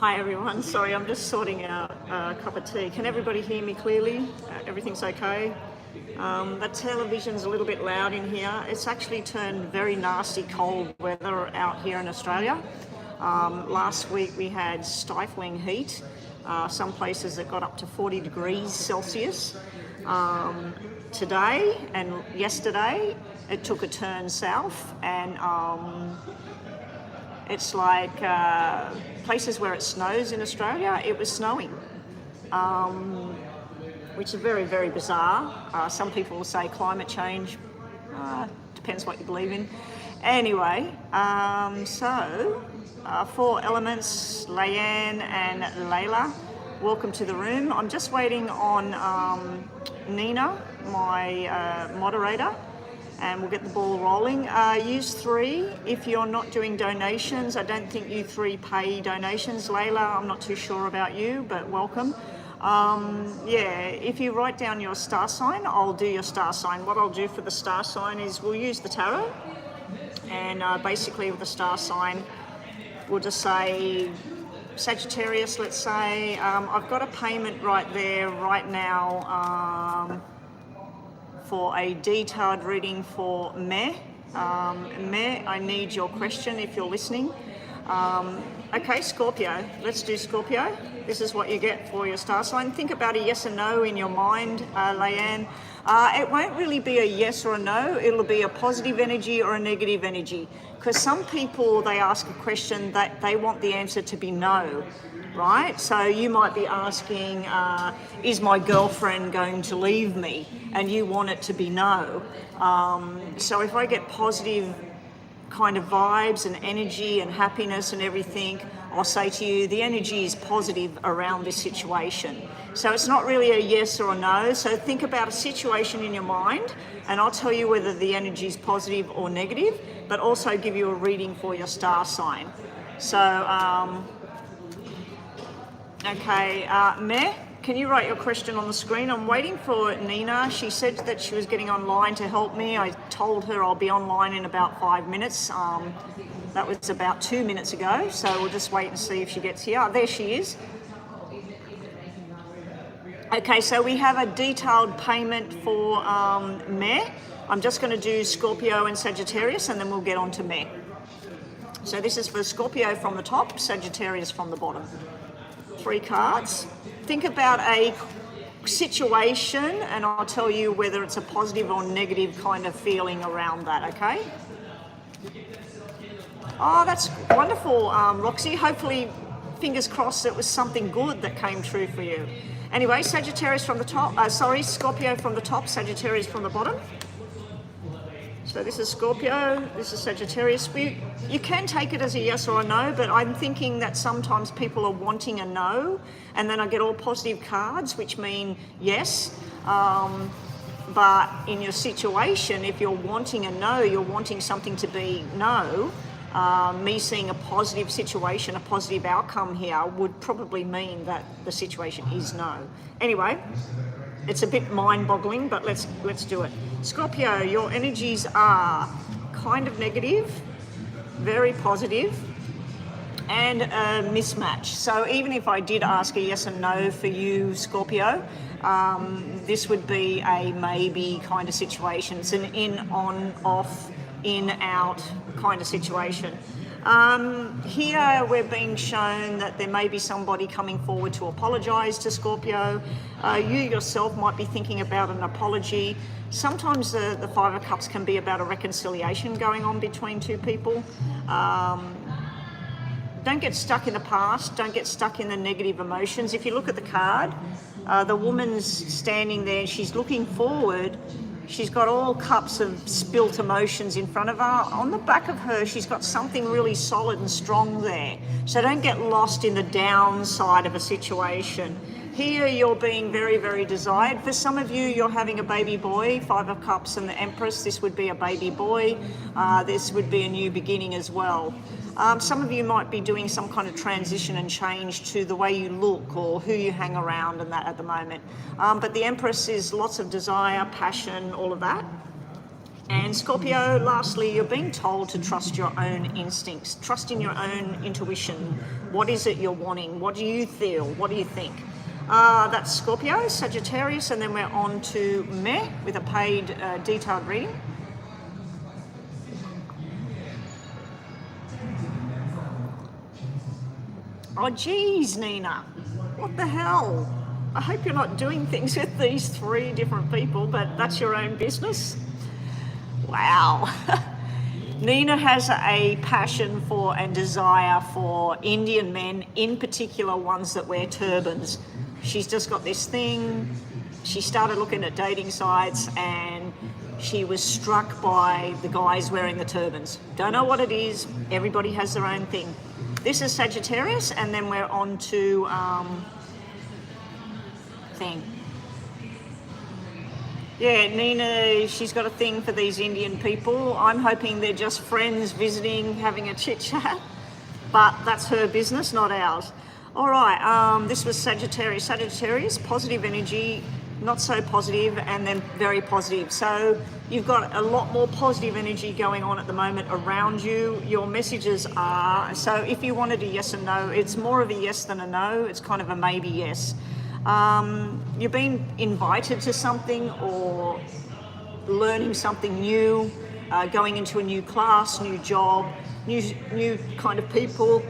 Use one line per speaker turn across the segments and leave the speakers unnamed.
Hi everyone, sorry I'm just sorting out a cup of tea. Can everybody hear me clearly? Everything's okay? The television's a little bit loud in here. It's actually turned very nasty cold weather out here in Australia. Last week we had stifling heat. Some places it got up to 40 degrees Celsius. Today and yesterday it took a turn south, and it's like places where it snows in Australia, it was snowing, which is very, very bizarre. Some people will say climate change, depends what you believe in. Anyway, four elements, Leanne and Layla, welcome to the room. I'm just waiting on Nina, my moderator, and we'll get the ball rolling. Use three if you're not doing donations. I don't think you three pay donations. Layla, I'm not too sure about you, but welcome. If you write down your star sign, I'll do your star sign. What I'll do for the star sign is we'll use the tarot, and basically with the star sign, we'll just say Sagittarius, let's say. I've got a payment right there right now for a detailed reading for Meh. Meh, I need your question if you're listening. Okay, Scorpio, let's do Scorpio. This is what you get for your star sign. Think about a yes or no in your mind, Leanne. It won't really be a yes or a no, it'll be a positive energy or a negative energy. Because some people, they ask a question that they want the answer to be no, right? So you might be asking, is my girlfriend going to leave me? And you want it to be no. So if I get positive kind of vibes and energy and happiness and everything, I'll say to you, the energy is positive around this situation. So it's not really a yes or a no. So think about a situation in your mind, and I'll tell you whether the energy is positive or negative, but also give you a reading for your star sign. So, okay, Meh, can you write your question on the screen? I'm waiting for Nina. She said that she was getting online to help me. I told her I'll be online in about 5 minutes. That was about 2 minutes ago, so we'll just wait and see if she gets here. There she is. Okay, so we have a detailed payment for Meh. I'm just going to do Scorpio and Sagittarius, and then we'll get on to Meh. So this is for Scorpio from the top, Sagittarius from the bottom. 3 cards. Think about a situation, and I'll tell you whether it's a positive or negative kind of feeling around that, okay? Oh, that's wonderful, Roxy. Hopefully, fingers crossed, it was something good that came true for you. Anyway, Sagittarius from the top, Scorpio from the top, Sagittarius from the bottom. So this is Scorpio, this is Sagittarius. You can take it as a yes or a no, but I'm thinking that sometimes people are wanting a no, and then I get all positive cards, which mean yes. But in your situation, if you're wanting a no, you're wanting something to be no, me seeing a positive situation, a positive outcome here would probably mean that the situation is no. Anyway, it's a bit mind-boggling, but let's do it. Scorpio, your energies are kind of negative, very positive, and a mismatch. So even if I did ask a yes and no for you, Scorpio, this would be a maybe kind of situation. It's an in, on, off, in, out kind of situation. Here we're being shown that there may be somebody coming forward to apologise to Scorpio. You yourself might be thinking about an apology. Sometimes the Five of Cups can be about a reconciliation going on between two people. Don't get stuck in the past, don't get stuck in the negative emotions. If you look at the card, the woman's standing there, she's looking forward. She's got all cups of spilt emotions in front of her. On the back of her, she's got something really solid and strong there. So don't get lost in the downside of a situation. Here, you're being very, very desired. For some of you, you're having a baby boy, 5 of Cups and the Empress. This would be a baby boy. This would be a new beginning as well. Some of you might be doing some kind of transition and change to the way you look or who you hang around and that at the moment. But the Empress is lots of desire, passion, all of that. And Scorpio, lastly, you're being told to trust your own instincts, trust in your own intuition. What is it you're wanting? What do you feel? What do you think? That's Scorpio, Sagittarius, and then we're on to Meh with a paid detailed reading. Oh, geez, Nina, what the hell? I hope you're not doing things with these 3 different people, but that's your own business. Wow. Nina has a passion for and desire for Indian men, in particular ones that wear turbans. She's just got this thing. She started looking at dating sites and she was struck by the guys wearing the turbans. Don't know what it is. Everybody has their own thing. This is Sagittarius, and then we're on to thing. Yeah, Nina, she's got a thing for these Indian people. I'm hoping they're just friends visiting, having a chit chat, but that's her business, not ours. All right, this was Sagittarius. Sagittarius, positive energy, not so positive, and then very positive. So you've got a lot more positive energy going on at the moment around you. Your messages are, so if you wanted a yes and no, it's more of a yes than a no. It's kind of a maybe yes. You're being invited to something or learning something new, going into a new class, new job, new kind of people.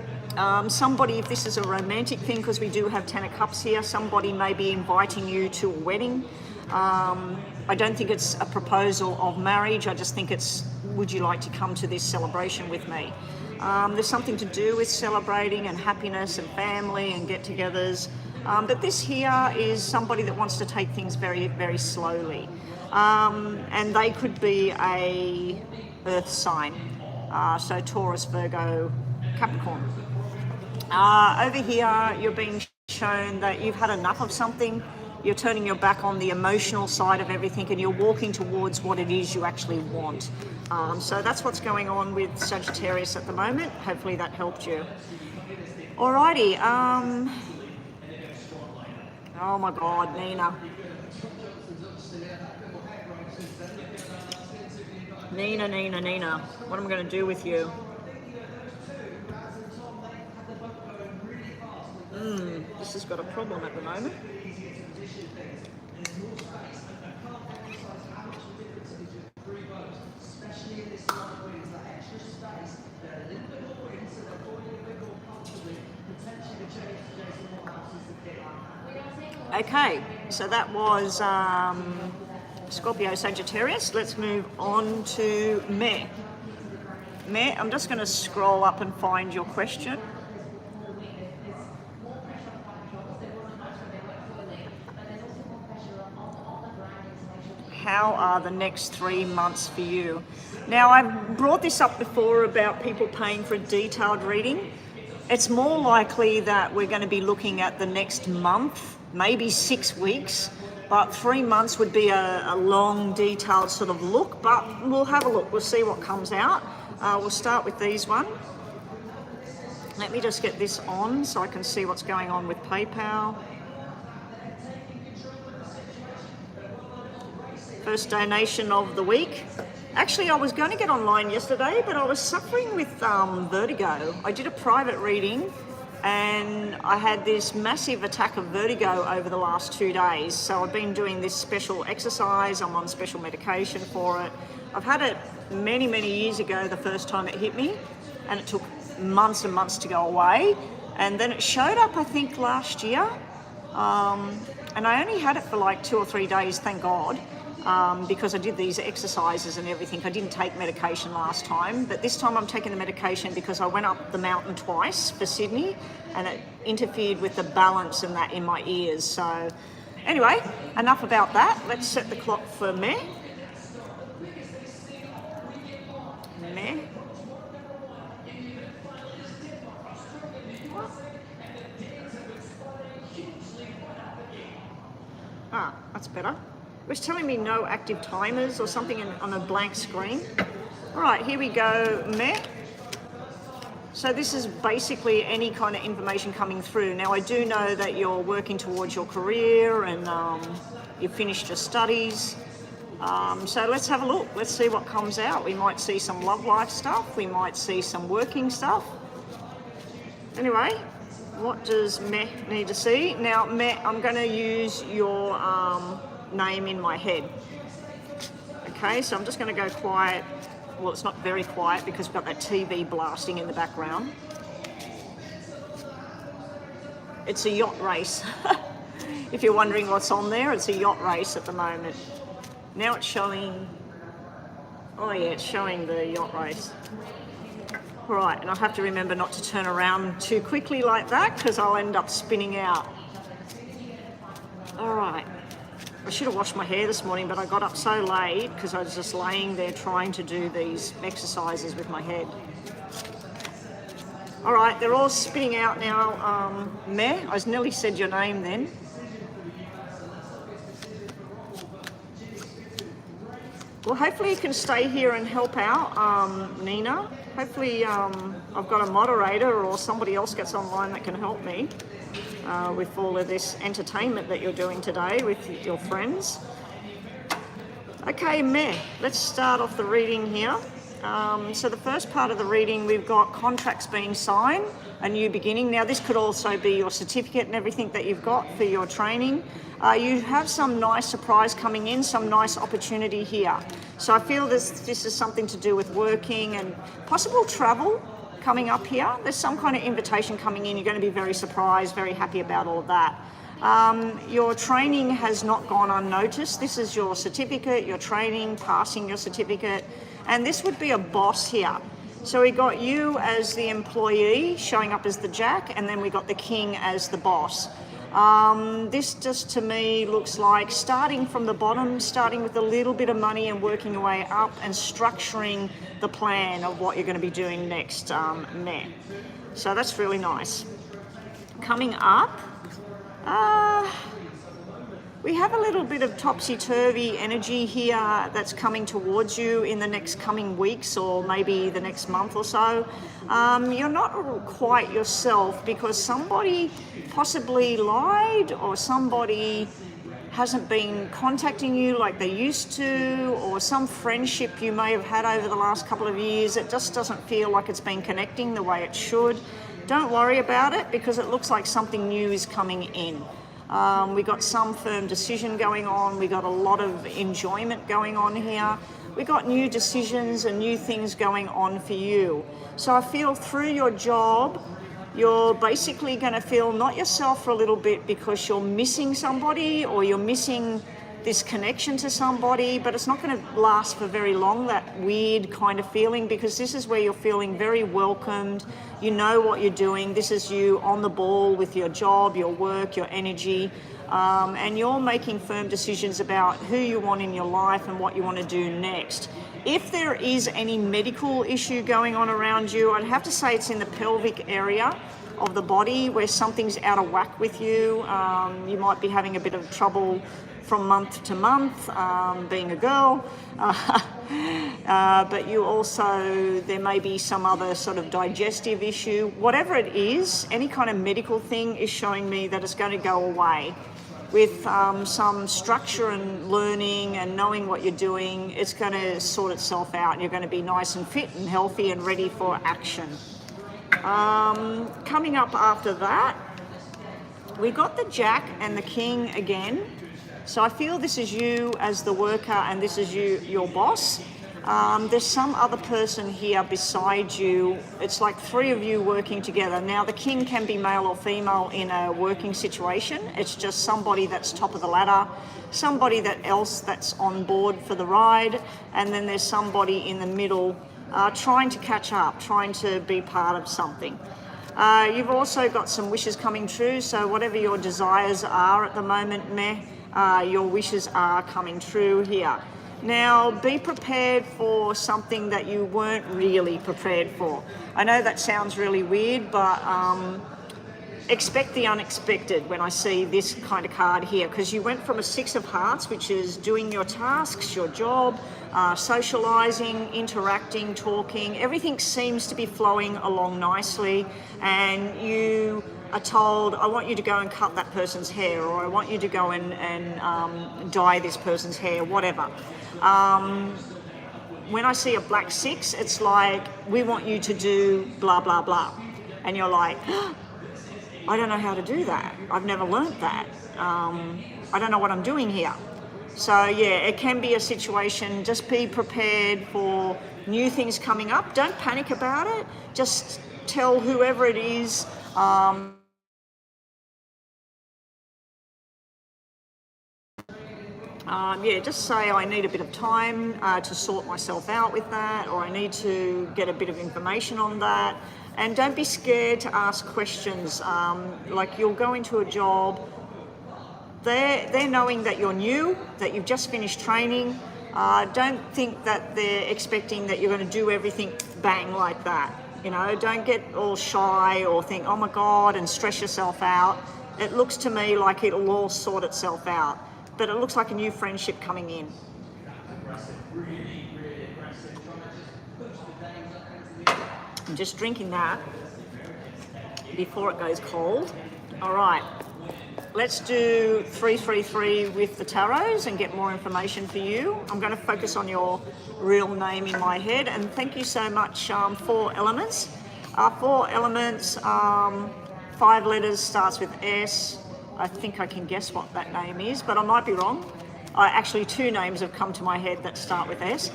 Somebody, if this is a romantic thing, because we do have 10 of Cups here, somebody may be inviting you to a wedding. I don't think it's a proposal of marriage. I just think it's, would you like to come to this celebration with me? There's something to do with celebrating and happiness and family and get-togethers. But this here is somebody that wants to take things very, very slowly. And they could be a earth sign. So Taurus, Virgo, Capricorn. Over here, you're being shown that you've had enough of something. You're turning your back on the emotional side of everything and you're walking towards what it is you actually want. So that's what's going on with Sagittarius at the moment. Hopefully that helped you. Alrighty. Oh my God, Nina. Nina. What am I going to do with you? This has got a problem at the moment. Okay, so that was Scorpio, Sagittarius. Let's move on to Meh. Meh, I'm just going to scroll up and find your question. How are the next 3 months for you? Now, I've brought this up before about people paying for a detailed reading. It's more likely that we're going to be looking at the next month, maybe 6 weeks, but 3 months would be a long, detailed sort of look, but we'll have a look. We'll see what comes out. We'll start with these one. Let me just get this on so I can see what's going on with PayPal. First donation of the week. Actually, I was going to get online yesterday, but I was suffering with vertigo. I did a private reading and I had this massive attack of vertigo over the last 2 days. So I've been doing this special exercise. I'm on special medication for it. I've had it many, many years ago, the first time it hit me, and it took months and months to go away. And then it showed up, I think, last year. And I only had it for like 2 or 3 days, thank God. Because I did these exercises and everything. I didn't take medication last time, but this time I'm taking the medication because I went up the mountain twice for Sydney and it interfered with the balance and that in my ears. So anyway, enough about that. Let's set the clock for Meh. Meh. Ah, that's better. It was telling me no active timers or something on a blank screen. All right, here we go, Meh. So this is basically any kind of information coming through. Now, I do know that you're working towards your career and you've finished your studies. So let's have a look. Let's see what comes out. We might see some love life stuff. We might see some working stuff. Anyway, what does Meh need to see? Now, Meh, I'm going to use your name in my head. Okay, so I'm just going to go quiet. Well, it's not very quiet because we've got that TV blasting in the background. It's a yacht race. If you're wondering what's on there, it's a yacht race at the moment. Now it's showing, oh yeah, it's showing the yacht race. All right, and I have to remember not to turn around too quickly like that because I'll end up spinning out. All right, I should have washed my hair this morning, but I got up so late because I was just laying there trying to do these exercises with my head. All right, they're all spinning out now. Meh, I nearly said your name then. Well, hopefully you can stay here and help out, Nina. Hopefully I've got a moderator or somebody else gets online that can help me with all of this entertainment that you're doing today with your friends. Okay, Meh, let's start off the reading here. So the first part of the reading, we've got contracts being signed, a new beginning. Now, this could also be your certificate and everything that you've got for your training. You have some nice surprise coming in, some nice opportunity here. So I feel this is something to do with working and possible travel coming up here. There's some kind of invitation coming in. You're going to be very surprised, very happy about all of that. Your training has not gone unnoticed. This is your certificate, your training, passing your certificate. And this would be a boss here. So we got you as the employee showing up as the jack, and then we got the king as the boss. This just to me looks like starting from the bottom, starting with a little bit of money and working your way up and structuring the plan of what you're going to be doing next, Meh. So that's really nice. Coming up, we have a little bit of topsy-turvy energy here that's coming towards you in the next coming weeks or maybe the next month or so. You're not quite yourself because somebody possibly lied or somebody hasn't been contacting you like they used to, or some friendship you may have had over the last couple of years. It just doesn't feel like it's been connecting the way it should. Don't worry about it because it looks like something new is coming in. We got some firm decision going on. We got a lot of enjoyment going on here. We got new decisions and new things going on for you. So I feel through your job, you're basically going to feel not yourself for a little bit because you're missing somebody or you're missing this connection to somebody, but it's not going to last for very long, that weird kind of feeling, because this is where you're feeling very welcomed. You know what you're doing. This is you on the ball with your job, your work, your energy, and you're making firm decisions about who you want in your life and what you want to do next. If there is any medical issue going on around you, I'd have to say it's in the pelvic area of the body where something's out of whack with you. You might be having a bit of trouble from month to month, being a girl, but you also, there may be some other sort of digestive issue. Whatever it is, any kind of medical thing is showing me that it's going to go away. With some structure and learning and knowing what you're doing, it's going to sort itself out and you're going to be nice and fit and healthy and ready for action. Coming up after that, we got the Jack and the King again. So I feel this is you as the worker and this is you, your boss. There's some other person here beside you. It's like three of you working together. Now the king can be male or female in a working situation. It's just somebody that's top of the ladder, somebody else that's on board for the ride, and then there's somebody in the middle trying to catch up, trying to be part of something. You've also got some wishes coming true, so whatever your desires are at the moment, Meh, your wishes are coming true here. Now, be prepared for something that you weren't really prepared for. I know that sounds really weird, but expect the unexpected when I see this kind of card here, because you went from a Six of Hearts, which is doing your tasks, your job, socializing, interacting, talking. Everything seems to be flowing along nicely, and you are told, I want you to go and cut that person's hair, or I want you to go and dye this person's hair, whatever. When I see a black 6, it's like, we want you to do blah, blah, blah. And you're like, I don't know how to do that. I've never learnt that. I don't know what I'm doing here. So yeah, it can be a situation. Just be prepared for new things coming up. Don't panic about it. Just tell whoever it is, just say I need a bit of time to sort myself out with that, or I need to get a bit of information on that. And don't be scared to ask questions. Like, you'll go into a job, they're knowing that you're new, that you've just finished training. Don't think that they're expecting that you're going to do everything bang like that. You know, don't get all shy or think, oh my God, and stress yourself out. It looks to me like it'll all sort itself out, but it looks like a new friendship coming in. I'm just drinking that before it goes cold. All right, let's do 333 with the tarots and get more information for you. I'm going to focus on your real name in my head, and thank you so much. 4 elements. 4 elements, 5 letters, starts with S. I think I can guess what that name is, but I might be wrong. Actually, 2 names have come to my head that start with S.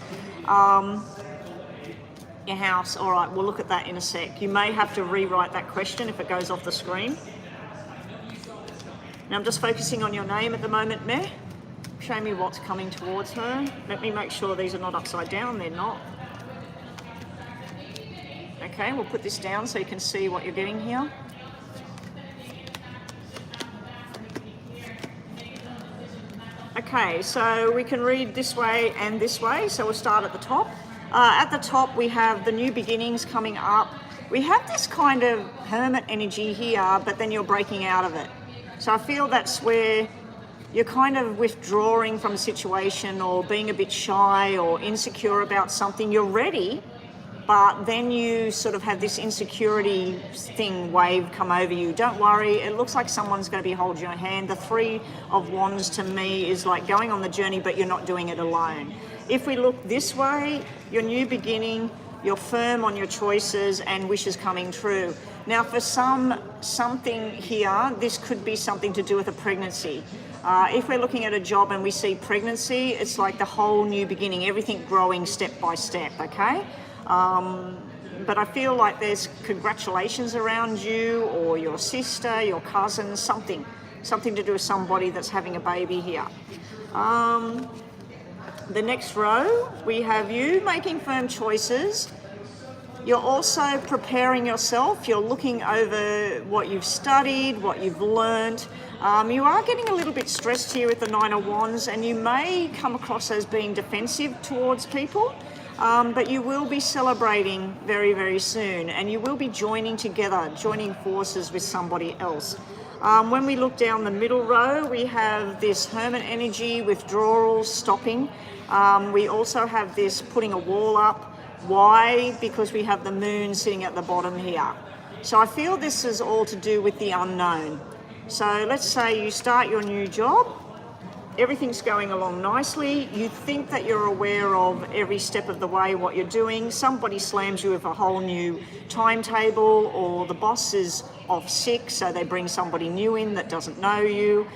Your house, all right, we'll look at that in a sec. You may have to rewrite that question if it goes off the screen. Now I'm just focusing on your name at the moment, Meh. Show me what's coming towards her. Let me make sure these are not upside down, they're not. Okay, we'll put this down so you can see what you're getting here. Okay, so we can read this way and this way, so we'll start at the top. At the top, we have the new beginnings coming up. We have this kind of hermit energy here, but then you're breaking out of it. So I feel that's where you're kind of withdrawing from a situation, or being a bit shy or insecure about something. You're ready, but then you sort of have this insecurity wave come over you. Don't worry, it looks like someone's going to be holding your hand. The 3 of Wands to me is like going on the journey, but you're not doing it alone. If we look this way, your new beginning, you're firm on your choices and wishes coming true. Now for something here, this could be something to do with a pregnancy. If we're looking at a job and we see pregnancy, it's like the whole new beginning, everything growing step by step, okay? But I feel like there's congratulations around you, or your sister, your cousin, something to do with somebody that's having a baby here. The next row, we have you making firm choices. You're also preparing yourself. You're looking over what you've studied, what you've learned. You are getting a little bit stressed here with the 9 of Wands, and you may come across as being defensive towards people, but you will be celebrating very, very soon, and you will be joining forces with somebody else. When we look down the middle row, we have this hermit energy, withdrawal, stopping. We also have this putting a wall up. Why? Because we have the moon sitting at the bottom here. So I feel this is all to do with the unknown. So let's say you start your new job, everything's going along nicely, you think that you're aware of every step of the way what you're doing, somebody slams you with a whole new timetable, or the boss is off sick, so they bring somebody new in that doesn't know you.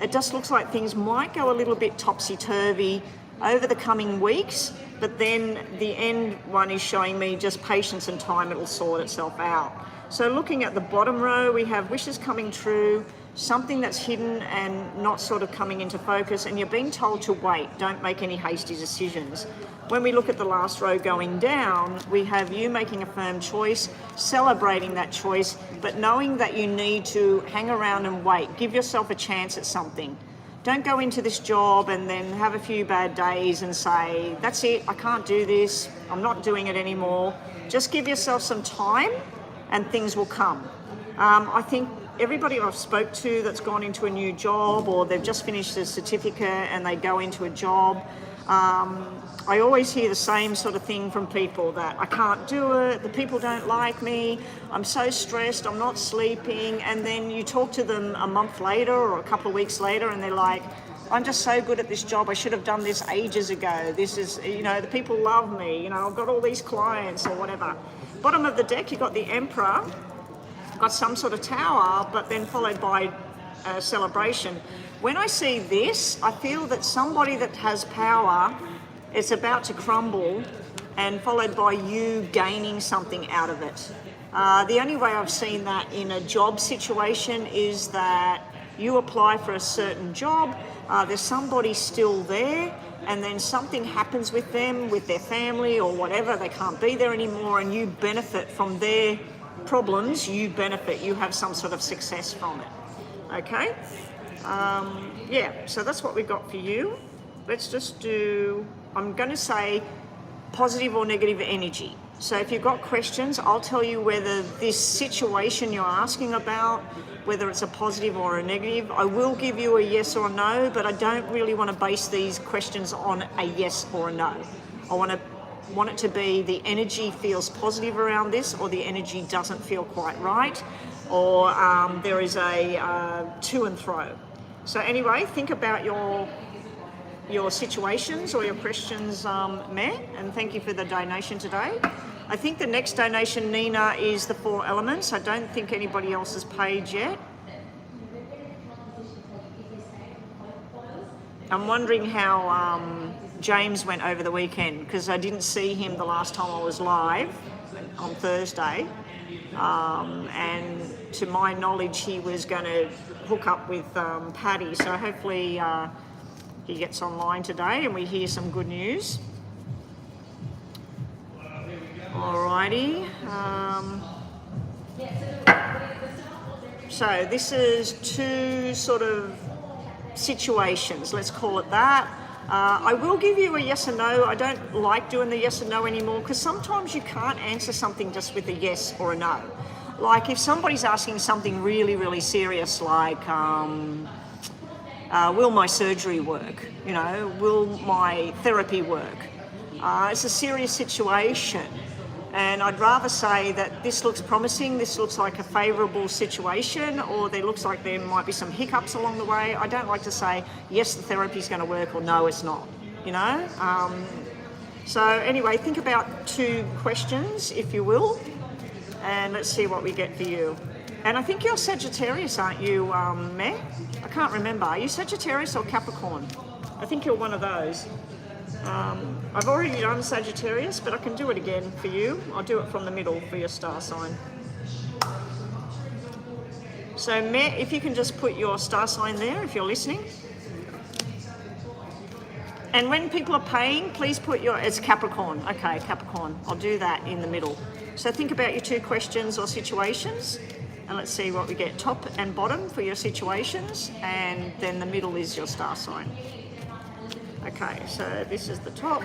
It just looks like things might go a little bit topsy-turvy over the coming weeks, but then the end one is showing me just patience and time, it'll sort itself out. So looking at the bottom row, we have wishes coming true, something that's hidden and not sort of coming into focus, and you're being told to wait, don't make any hasty decisions. When we look at the last row going down, we have you making a firm choice, celebrating that choice, but knowing that you need to hang around and wait, give yourself a chance at something. Don't go into this job and then have a few bad days and say, that's it, I can't do this, I'm not doing it anymore. Just give yourself some time and things will come. I think everybody I've spoke to that's gone into a new job, or they've just finished a certificate and they go into a job, I always hear the same sort of thing from people, that I can't do it, the people don't like me, I'm so stressed, I'm not sleeping, and then you talk to them a month later or a couple of weeks later and they're like, I'm just so good at this job, I should have done this ages ago, this is, the people love me, I've got all these clients or whatever. Bottom of the deck, you've got the Emperor, got some sort of tower, but then followed by a celebration. When I see this, I feel that somebody that has power is about to crumble, and followed by you gaining something out of it. The only way I've seen that in a job situation is that you apply for a certain job, there's somebody still there, and then something happens with them, with their family or whatever, they can't be there anymore, and you benefit from their problems, you have some sort of success from it. Okay? So that's what we've got for you. Let's just do, I'm going to say positive or negative energy. So if you've got questions, I'll tell you whether this situation you're asking about, whether it's a positive or a negative. I will give you a yes or no, but I don't really want to base these questions on a yes or a no. I want it to be the energy feels positive around this, or the energy doesn't feel quite right, or there is a to and fro. So anyway, think about your situations or your questions, Matt, and thank you for the donation today. I think the next donation, Nina, is the 4 elements. I don't think anybody else has paid yet. I'm wondering how James went over the weekend, because I didn't see him the last time I was live on Thursday. And to my knowledge, he was going to hook up with Paddy. So hopefully he gets online today and we hear some good news. Alrighty. So this is 2 sort of situations, let's call it that. I will give you a yes or no. I don't like doing the yes or no anymore, because sometimes you can't answer something just with a yes or a no. Like if somebody's asking something really, really serious, like will my surgery work? Will my therapy work? It's a serious situation. And I'd rather say that this looks promising, this looks like a favourable situation, or there looks like there might be some hiccups along the way. I don't like to say, yes, the therapy's going to work, or no, it's not, So anyway, think about 2 questions, if you will, and let's see what we get for you. And I think you're Sagittarius, aren't you, Matt? I can't remember. Are you Sagittarius or Capricorn? I think you're one of those. I've already done Sagittarius, but I can do it again for you. I'll do it from the middle for your star sign. So Matt, if you can just put your star sign there if you're listening. And when people are paying, please put it's Capricorn. Okay, Capricorn. I'll do that in the middle. So think about your 2 questions or situations, and let's see what we get. Top and bottom for your situations, and then the middle is your star sign. Okay, so this is the top,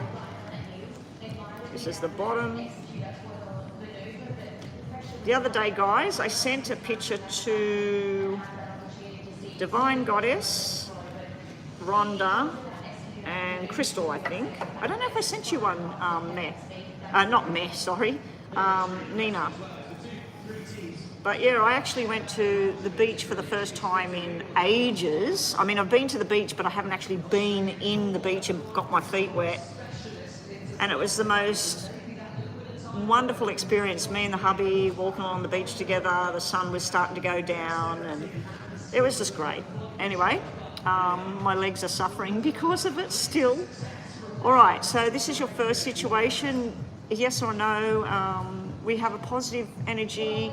this is the bottom. The other day, guys, I sent a picture to Divine Goddess, Rhonda, and Crystal, I think. I don't know if I sent you one, Nina. But yeah, I actually went to the beach for the first time in ages. I mean, I've been to the beach, but I haven't actually been in the beach and got my feet wet. And it was the most wonderful experience. Me and the hubby walking along the beach together. The sun was starting to go down, and it was just great. Anyway, my legs are suffering because of it still. All right, so this is your first situation. Yes or no? We have a positive energy,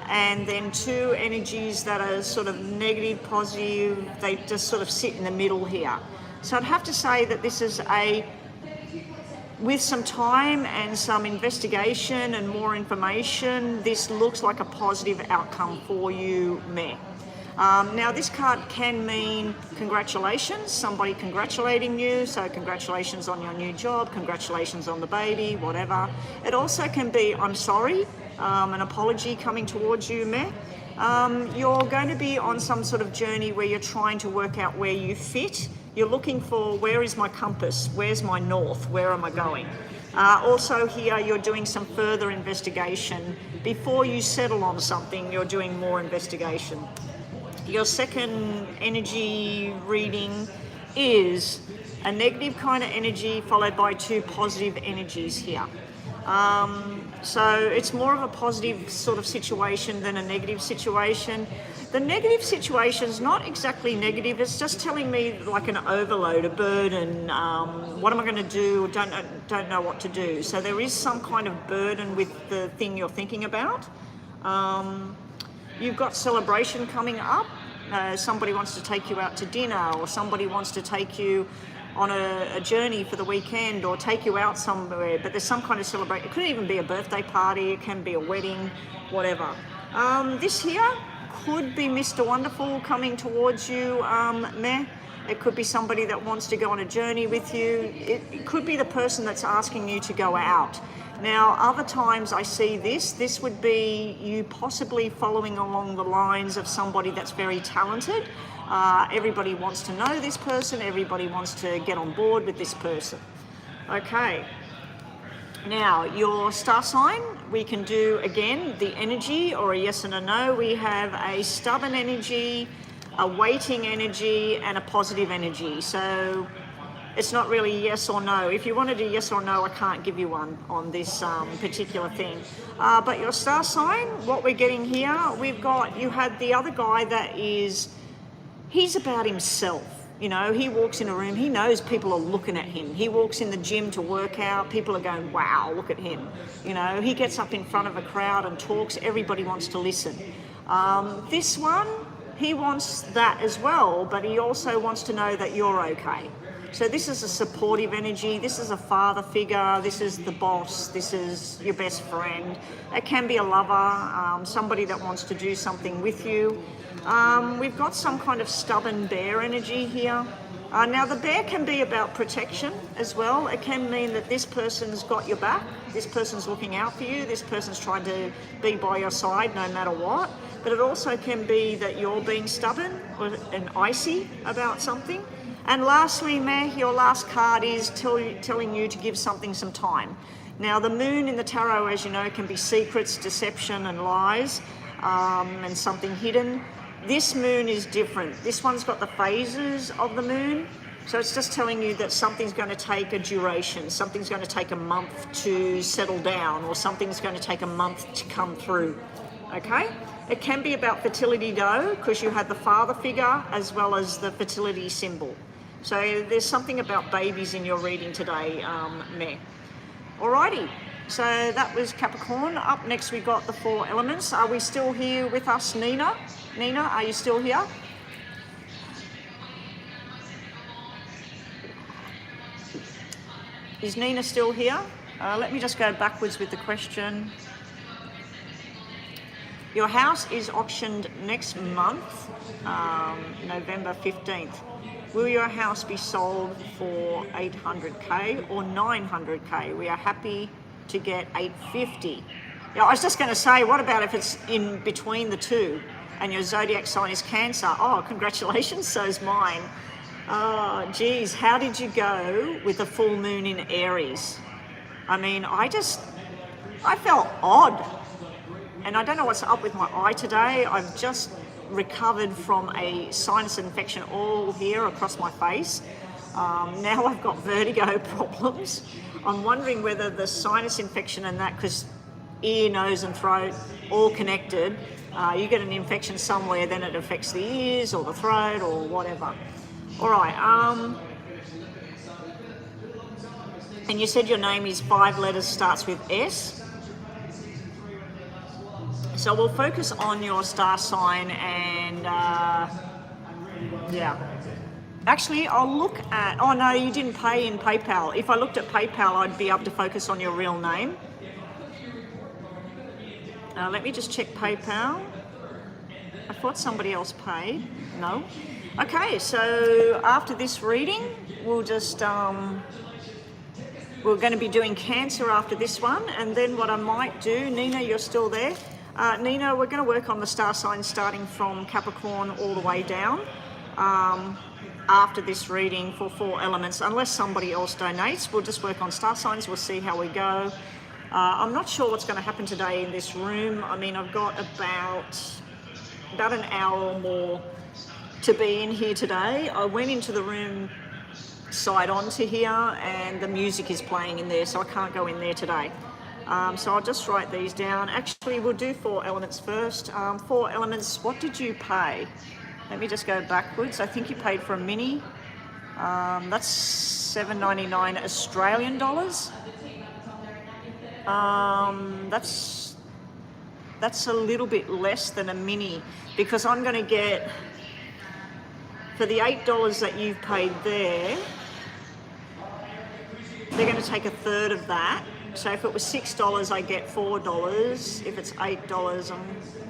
and then 2 energies that are sort of negative, positive. They just sort of sit in the middle here. So I'd have to say that this is with some time and some investigation and more information, this looks like a positive outcome for you, Meh. Now this card can mean congratulations, somebody congratulating you, so congratulations on your new job, congratulations on the baby, whatever. It also can be I'm sorry, an apology coming towards you, Meh. You're going to be on some sort of journey where you're trying to work out where you fit You're looking for, where is my compass? Where's my north? Where am I going? Also here, you're doing some further investigation. Before you settle on something, you're doing more investigation. Your second energy reading is a negative kind of energy followed by 2 positive energies here. So it's more of a positive sort of situation than a negative situation. The negative situation is not exactly negative, it's just telling me like an overload, a burden, what am I going to do, don't know what to do. So there is some kind of burden with the thing you're thinking about. You've got celebration coming up. Somebody wants to take you out to dinner, or somebody wants to take you on a journey for the weekend, or take you out somewhere, but there's some kind of celebration. It could even be a birthday party, it can be a wedding, whatever. This here could be Mr. Wonderful coming towards you, meh. It could be somebody that wants to go on a journey with you. It could be the person that's asking you to go out. Now, other times I see this would be you possibly following along the lines of somebody that's very talented. Everybody wants to know this person, everybody wants to get on board with this person. Okay. Now, your star sign, we can do, again, the energy or a yes and a no. We have a stubborn energy, a waiting energy, and a positive energy. So it's not really yes or no. If you want to do yes or no, I can't give you one on this particular thing. But your star sign, what we're getting here, you had the other guy that is, he's about himself. You know, he walks in a room, he knows people are looking at him. He walks in the gym to work out, people are going, wow, look at him. You know, he gets up in front of a crowd and talks, everybody wants to listen. This one, he wants that as well, but he also wants to know that you're okay. So this is a supportive energy, this is a father figure, this is the boss, this is your best friend. It can be a lover, somebody that wants to do something with you. We've got some kind of stubborn bear energy here. Now the bear can be about protection as well. It can mean that this person's got your back, this person's looking out for you, this person's trying to be by your side no matter what. But it also can be that you're being stubborn and icy about something. And lastly, Meh, your last card is telling you to give something some time. Now the moon in the tarot, as you know, can be secrets, deception and lies, and something hidden. This moon is different. This one's got the phases of the moon. So it's just telling you that something's going to take a duration, something's going to take a month to settle down, or something's going to take a month to come through. Okay? It can be about fertility though, because you had the father figure as well as the fertility symbol. So there's something about babies in your reading today, Meh. Alrighty, so that was Capricorn. Up next we got the 4 elements. Are we still here with us, Nina? Nina, are you still here? Is Nina still here? Let me just go backwards with the question. Your house is auctioned next month, November 15th. Will your house be sold for 800K or 900K? We are happy to get 850. Yeah, I was just going to say, what about if it's in between the two and your zodiac sign is Cancer? Oh, congratulations, so's mine. Oh, geez, how did you go with the full moon in Aries? I mean, I felt odd. And I don't know what's up with my eye today. I've just recovered from a sinus infection all here across my face. Now I've got vertigo problems. I'm wondering whether the sinus infection and that, because ear, nose and throat, all connected, you get an infection somewhere, then it affects the ears or the throat or whatever. All right. And you said your name is 5 letters, starts with S. So we'll focus on your star sign and, yeah. Actually, I'll look at, oh no, you didn't pay in PayPal. If I looked at PayPal, I'd be able to focus on your real name. Let me just check PayPal. I thought somebody else paid. No. Okay, so after this reading, we'll just, we're going to be doing Cancer after this one. And then what I might do, Nina, you're still there. Nina, we're going to work on the star signs starting from Capricorn all the way down. after this reading for 4 elements, unless somebody else donates. We'll just work on star signs. We'll see how we go. I'm not sure what's going to happen today in this room. I mean, I've got about an hour or more to be in here today. I went into the room side on to here and the music is playing in there, so I can't go in there today. So I'll just write these down. Actually, we'll do 4 elements first. 4 elements, what did you pay? Let me just go backwards. I think you paid for a mini. That's $7.99 Australian dollars. That's a little bit less than a mini, because I'm going to get, for the $8 that you've paid there, they're going to take a third of that. So if it was $6, I get $4. If it's $8,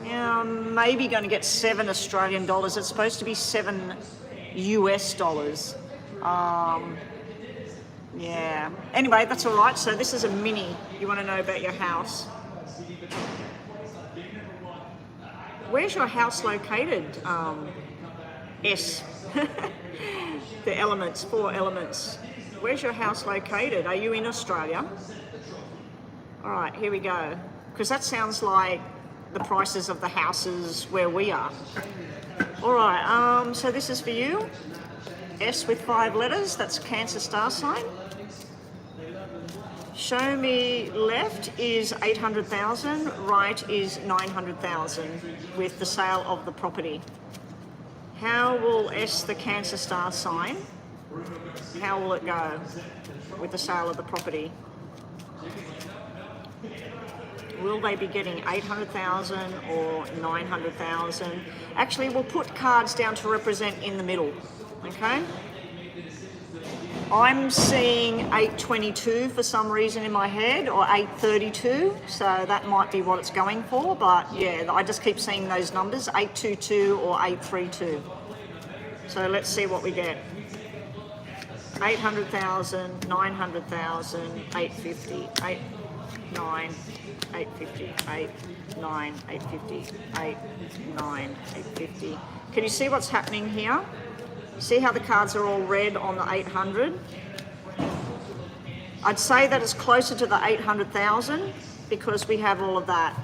I'm maybe going to get 7 Australian dollars. It's supposed to be 7 US dollars. Yeah. Anyway, that's all right. So this is a mini. You want to know about your house. Where's your house located? S. The elements, 4 elements. Where's your house located? Are you in Australia? All right, here we go. Because that sounds like the prices of the houses where we are. All right, so this is for you. S with 5 letters, that's Cancer star sign. Show me left is 800,000, right is 900,000 with the sale of the property. How will S, the Cancer star sign, how will it go with the sale of the property? Will they be getting 800,000 or 900,000? Actually, we'll put cards down to represent in the middle, okay? I'm seeing 822 for some reason in my head, or 832, so that might be what it's going for, but yeah, I just keep seeing those numbers, 822 or 832. So let's see what we get. 800,000, 900,000, 850, 8, 9, 850, 8, 9, 850, 8, 9, 850. Can you see what's happening here? See how the cards are all red on the 800? I'd say that it's closer to the 800,000 because we have all of that.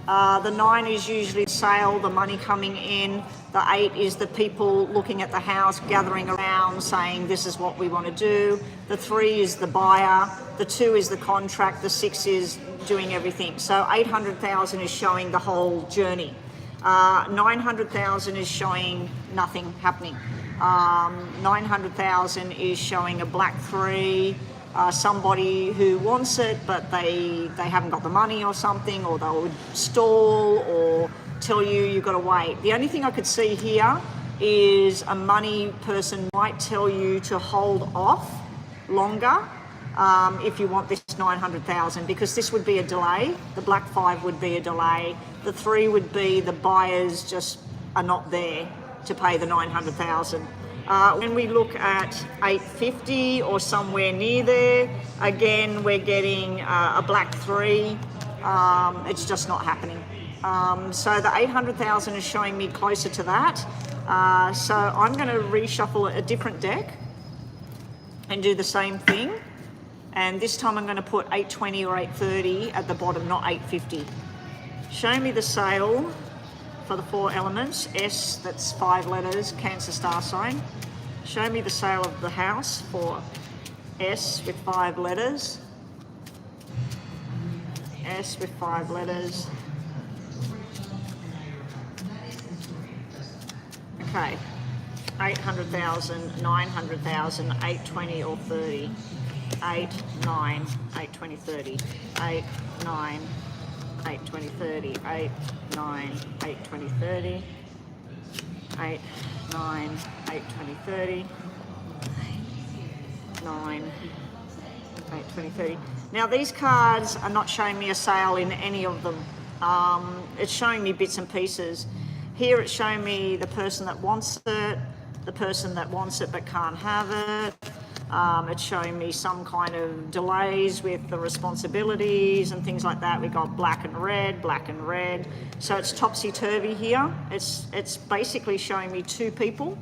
The 9 is usually sale, the money coming in. The 8 is the people looking at the house, gathering around, saying this is what we want to do. The 3 is the buyer. The 2 is the contract. The 6 is doing everything. So 800,000 is showing the whole journey. 900,000 is showing nothing happening. 900,000 is showing a black 3, somebody who wants it but they haven't got the money or something, or they would stall or tell you you've got to wait. The only thing I could see here is a money person might tell you to hold off longer if you want this 900,000, because this would be a delay. The black 5 would be a delay. The 3 would be the buyers just are not there to pay the 900,000. When we look at 850 or somewhere near there, again we're getting a black 3. It's just not happening. So the 800,000 is showing me closer to that. So I'm going to reshuffle a different deck and do the same thing. And this time I'm going to put 820 or 830 at the bottom, not 850. Show me the sale for the 4 elements. S, that's 5 letters, Cancer star sign. Show me the sale of the house for S with 5 letters. S with 5 letters. Okay, 800,000, 900,000, 820 or 30. 8, 9, 820, 30. 8, 9, 820, 30. 8, 9, 820, 30. 8, 9, 820, 30. 9, 820, 30. Now these cards are not showing me a sale in any of them. It's showing me bits and pieces. Here it's showing me the person that wants it, the person that wants it but can't have it. It's showing me some kind of delays with the responsibilities and things like that. We got black and red, black and red. So it's topsy-turvy here. It's basically showing me 2 people.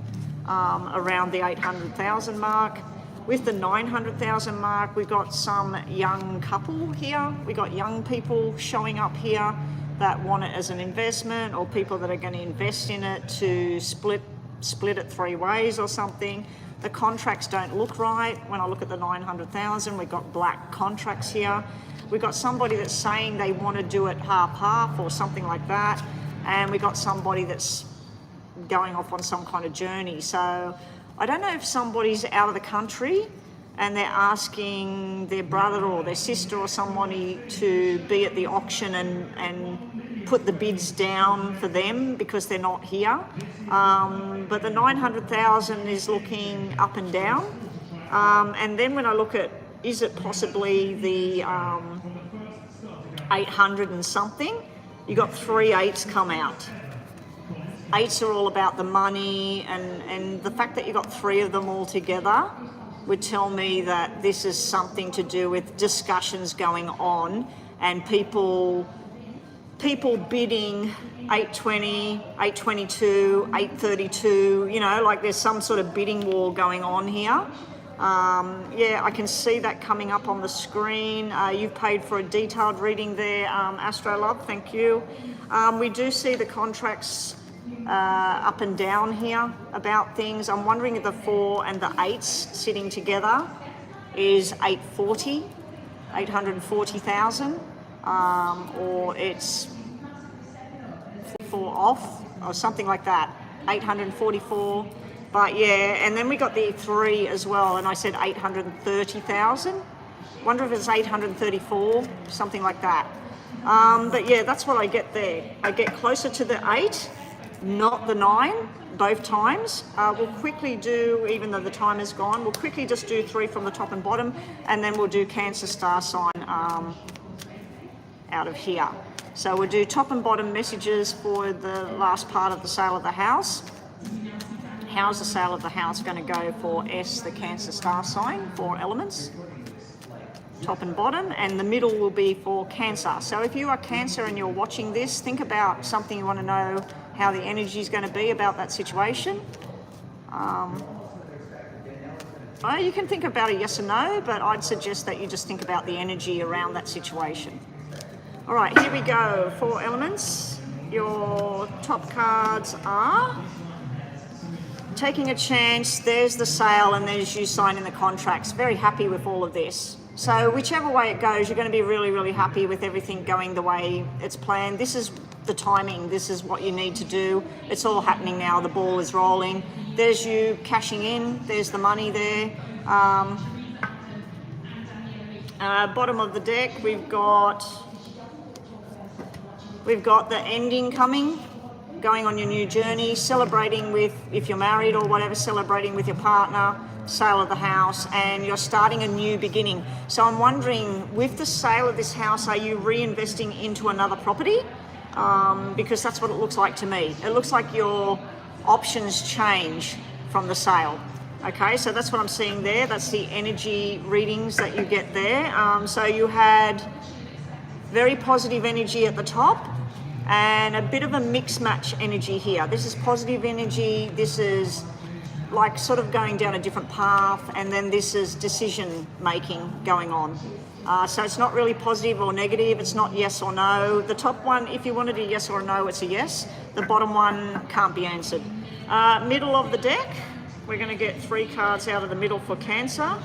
around the 800,000 mark. With the 900,000 mark, we've got some young couple here. We got young people showing up here that want it as an investment, or people that are going to invest in it to split it 3 ways or something. The contracts don't look right. When I look at the 900,000, we've got black contracts here. We've got somebody that's saying they want to do it half or something like that. And we got somebody that's going off on some kind of journey. So I don't know if somebody's out of the country and they're asking their brother or their sister or somebody to be at the auction and put the bids down for them because they're not here. But the 900,000 is looking up and down. And then when I look at, is it possibly the 800 and something, you got 3 8s come out. 8s are all about the money, and the fact that you got 3 of them all together would tell me that this is something to do with discussions going on and people bidding 820, 822, 832, you know, like there's some sort of bidding war going on here. Yeah, I can see that coming up on the screen. You've paid for a detailed reading there, Astro Love, thank you. We do see the contracts up and down here about things. I'm wondering if the 4 and the 8s sitting together is 840,000, or it's 4 off or something like that, 844. But yeah, and then we got the 3 as well, and I said 830,000. Wonder if it's 834, something like that. But yeah, that's what I get there. I get closer to the 8, not the 9, both times. We'll quickly do, even though the time is gone, we'll quickly just do 3 from the top and bottom, and then we'll do Cancer star sign out of here. So we'll do top and bottom messages for the last part of the sale of the house. How's the sale of the house going to go for S, the Cancer star sign, 4 elements? Top and bottom, and the middle will be for Cancer. So if you are Cancer and you're watching this, think about something you want to know how the energy is going to be about that situation. You can think about a yes or no, but I'd suggest that you just think about the energy around that situation. All right, here we go. 4 elements. Your top cards are taking a chance, there's the sale, and there's you signing the contracts. Very happy with all of this. So whichever way it goes, you're going to be really, really happy with everything going the way it's planned. This is the timing. This is what you need to do. It's all happening now. The ball is rolling. There's you cashing in. There's the money there. Bottom of the deck, we've got the ending coming, going on your new journey, celebrating with, if you're married or whatever, celebrating with your partner, sale of the house, and you're starting a new beginning. So I'm wondering, with the sale of this house, are you reinvesting into another property? Because that's what it looks like to me. It looks like your options change from the sale. Okay, so that's what I'm seeing there. That's the energy readings that you get there. So you had very positive energy at the top, and a bit of a mix match energy here. This is positive energy, this is like sort of going down a different path, and then this is decision making going on. So it's not really positive or negative, it's not yes or no. The top one, if you wanted a yes or a no, it's a yes. The bottom one can't be answered. Middle of the deck, we're going to get 3 cards out of the middle for Cancer.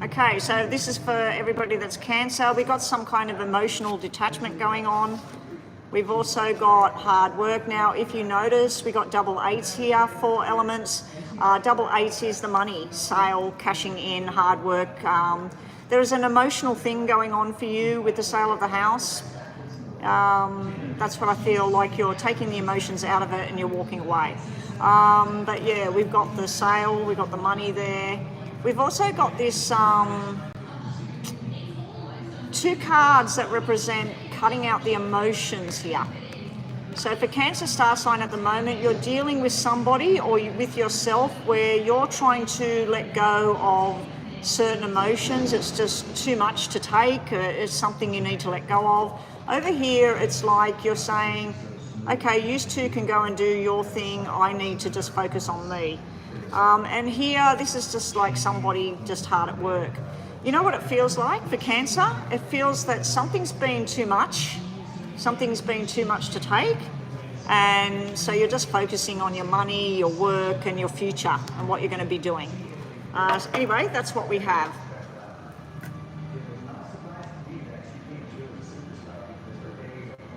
Okay, so this is for everybody that's Cancer. We've got some kind of emotional detachment going on. We've also got hard work. Now, if you notice, we got double 8s here, 4 elements. Double 8s is the money, sale, cashing in, hard work. There is an emotional thing going on for you with the sale of the house. That's what I feel like. You're taking the emotions out of it and you're walking away. But yeah, we've got the sale, we've got the money there. We've also got this 2 cards that represent cutting out the emotions here. So for Cancer star sign at the moment, you're dealing with somebody or with yourself where you're trying to let go of certain emotions. It's just too much to take. It's something you need to let go of. Over here, it's like you're saying, okay, you two can go and do your thing. I need to just focus on me. And here, this is just like somebody just hard at work. You know what it feels like for Cancer? It feels that something's been too much. Something's been too much to take. And so you're just focusing on your money, your work, and your future, and what you're going to be doing. So anyway, that's what we have.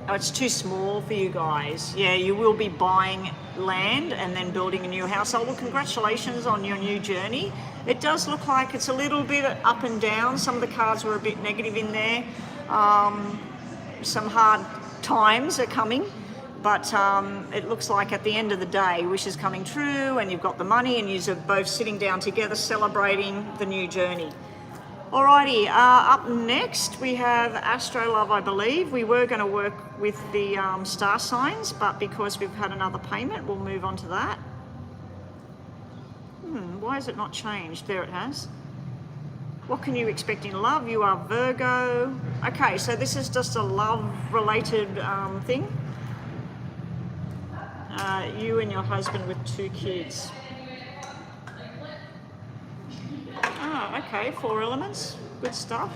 Oh, it's too small for you guys. Yeah, you will be buying land and then building a new house. Oh, well, congratulations on your new journey. It does look like it's a little bit up and down. Some of the cards were a bit negative in there. Some hard times are coming, but it looks like at the end of the day, wishes coming true, and you've got the money, and you're both sitting down together celebrating the new journey. Alrighty, up next we have Astro Love, I believe. We were going to work with the star signs, but because we've had another payment, we'll move on to that. Why has it not changed? There it has. What can you expect in love? You are Virgo. Okay, so this is just a love-related thing. You and your husband with 2 kids. Okay, 4 elements, good stuff.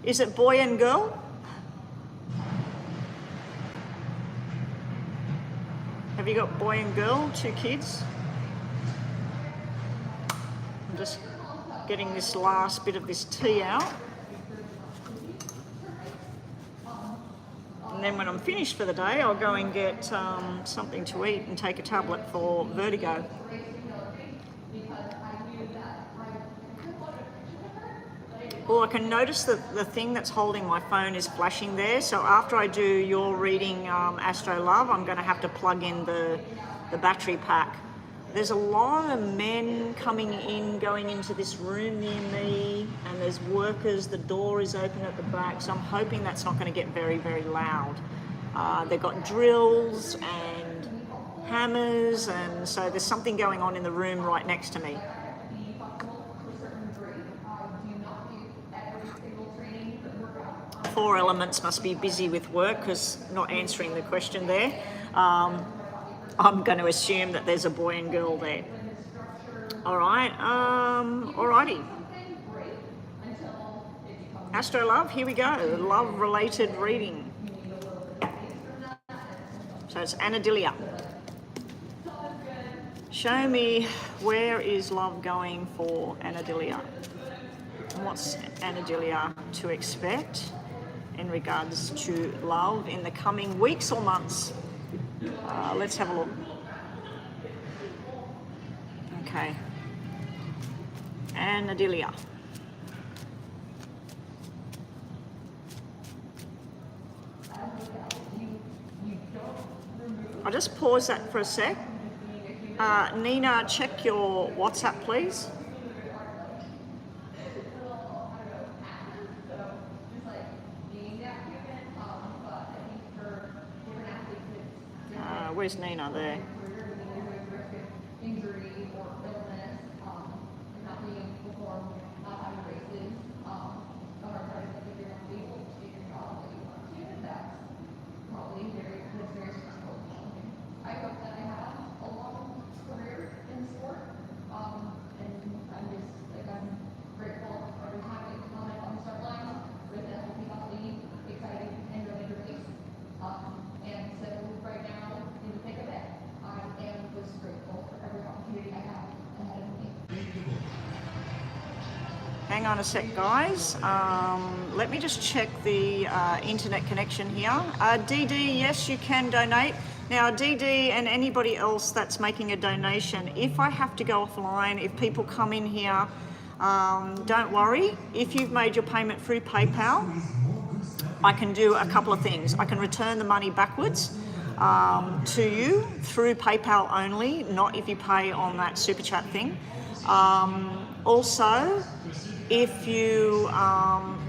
Is it boy and girl? Have you got boy and girl, 2 kids? I'm just getting this last bit of this tea out. And then when I'm finished for the day, I'll go and get something to eat and take a tablet for vertigo. Well, I can notice that the thing that's holding my phone is flashing there. So after I do your reading, Astro Love, I'm going to have to plug in the battery pack. There's a lot of men coming in, going into this room near me, and there's workers. The door is open at the back, so I'm hoping that's not going to get very, very loud. They've got drills and hammers, and so there's something going on in the room right next to me. Four elements must be busy with work because not answering the question there. I'm going to assume that there's a boy and girl there. All right, alrighty. Astro Love, here we go. Love-related reading. So it's Anadilia. Show me, where is love going for Anadilia? And what's Anadilia to expect in regards to love in the coming weeks or months? Let's have a look. Okay. Anadilia. I'll just pause that for a sec. Nina, check your WhatsApp, please. Where's Nina there? Hang on a sec, guys. Let me just check the internet connection here. DD, yes, you can donate. Now, DD and anybody else that's making a donation, if I have to go offline, if people come in here, don't worry. If you've made your payment through PayPal, I can do a couple of things. I can return the money backwards to you through PayPal only, not if you pay on that SUPACHAT thing. Also, If you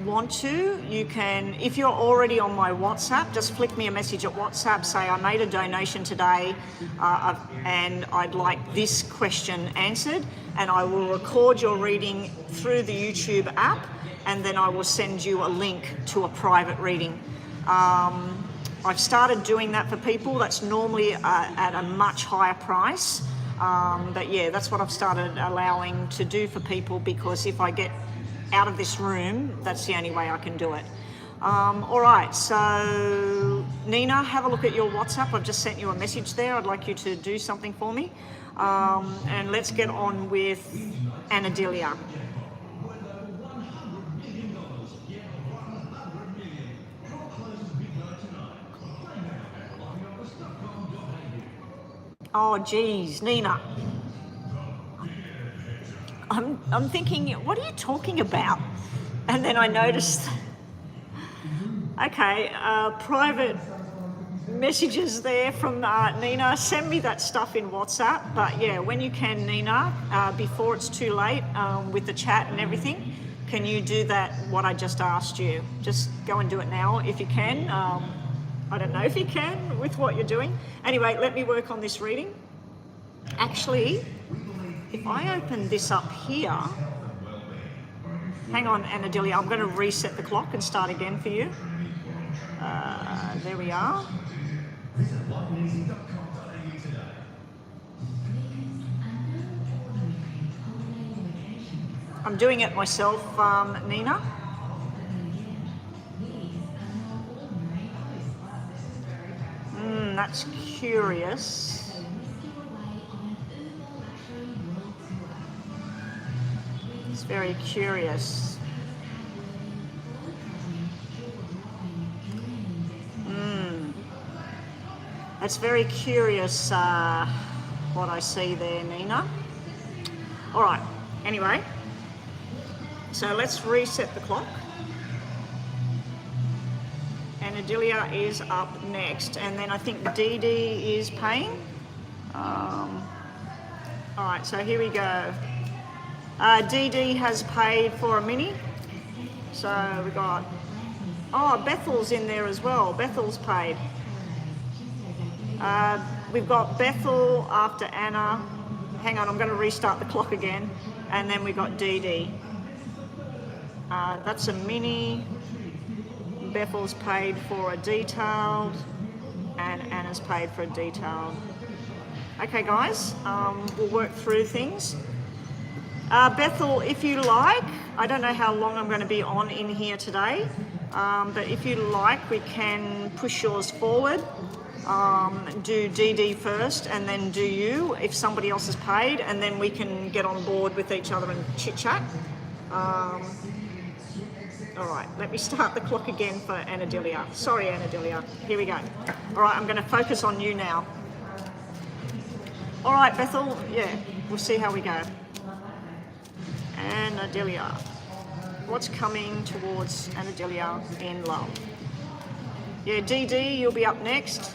want to, you can, if you're already on my WhatsApp, just flick me a message at WhatsApp, say I made a donation today and I'd like this question answered, and I will record your reading through the YouTube app, and then I will send you a link to a private reading. I've started doing that for people. That's normally at a much higher price. But yeah, that's what I've started allowing to do for people, because if I get out of this room, that's the only way I can do it. All right, so Nina, have a look at your WhatsApp. I've just sent you a message there. I'd like you to do something for me. And let's get on with Anadelia. Oh, geez, Nina. I'm thinking, what are you talking about? And then I noticed, okay, private messages there from Nina. Send me that stuff in WhatsApp. But yeah, when you can, Nina, before it's too late with the chat and everything, can you do that, what I just asked you? Just go and do it now if you can. I don't know if you can with what you're doing. Anyway, let me work on this reading. Actually, if I open this up here, hang on, Anadelia, I'm going to reset the clock and start again for you. There we are. I'm doing it myself, Nina. That's curious. It's very curious. That's very curious what I see there, Nina. All right, anyway, so let's reset the clock. Anadelia is up next, and then I think Dee Dee is paying. All right, so here we go. Dee Dee has paid for a mini. So we got, oh, Bethel's in there as well. Bethel's paid. We've got Bethel after Anna. Hang on, I'm going to restart the clock again. And then we got Dee Dee. That's a mini. Bethel's paid for a detailed, and Anna's paid for a detailed. Okay, guys, we'll work through things. Bethel, if you like, I don't know how long I'm going to be on in here today, but if you like, we can push yours forward, do Dee Dee first, and then do you, if somebody else has paid, and then we can get on board with each other and chit-chat. All right, let me start the clock again for Anadelia. Sorry, Anadelia. Here we go. All right, I'm going to focus on you now. All right, Bethel, yeah, we'll see how we go. Anadelia. What's coming towards Anadelia in love? Yeah, Dee Dee, you'll be up next.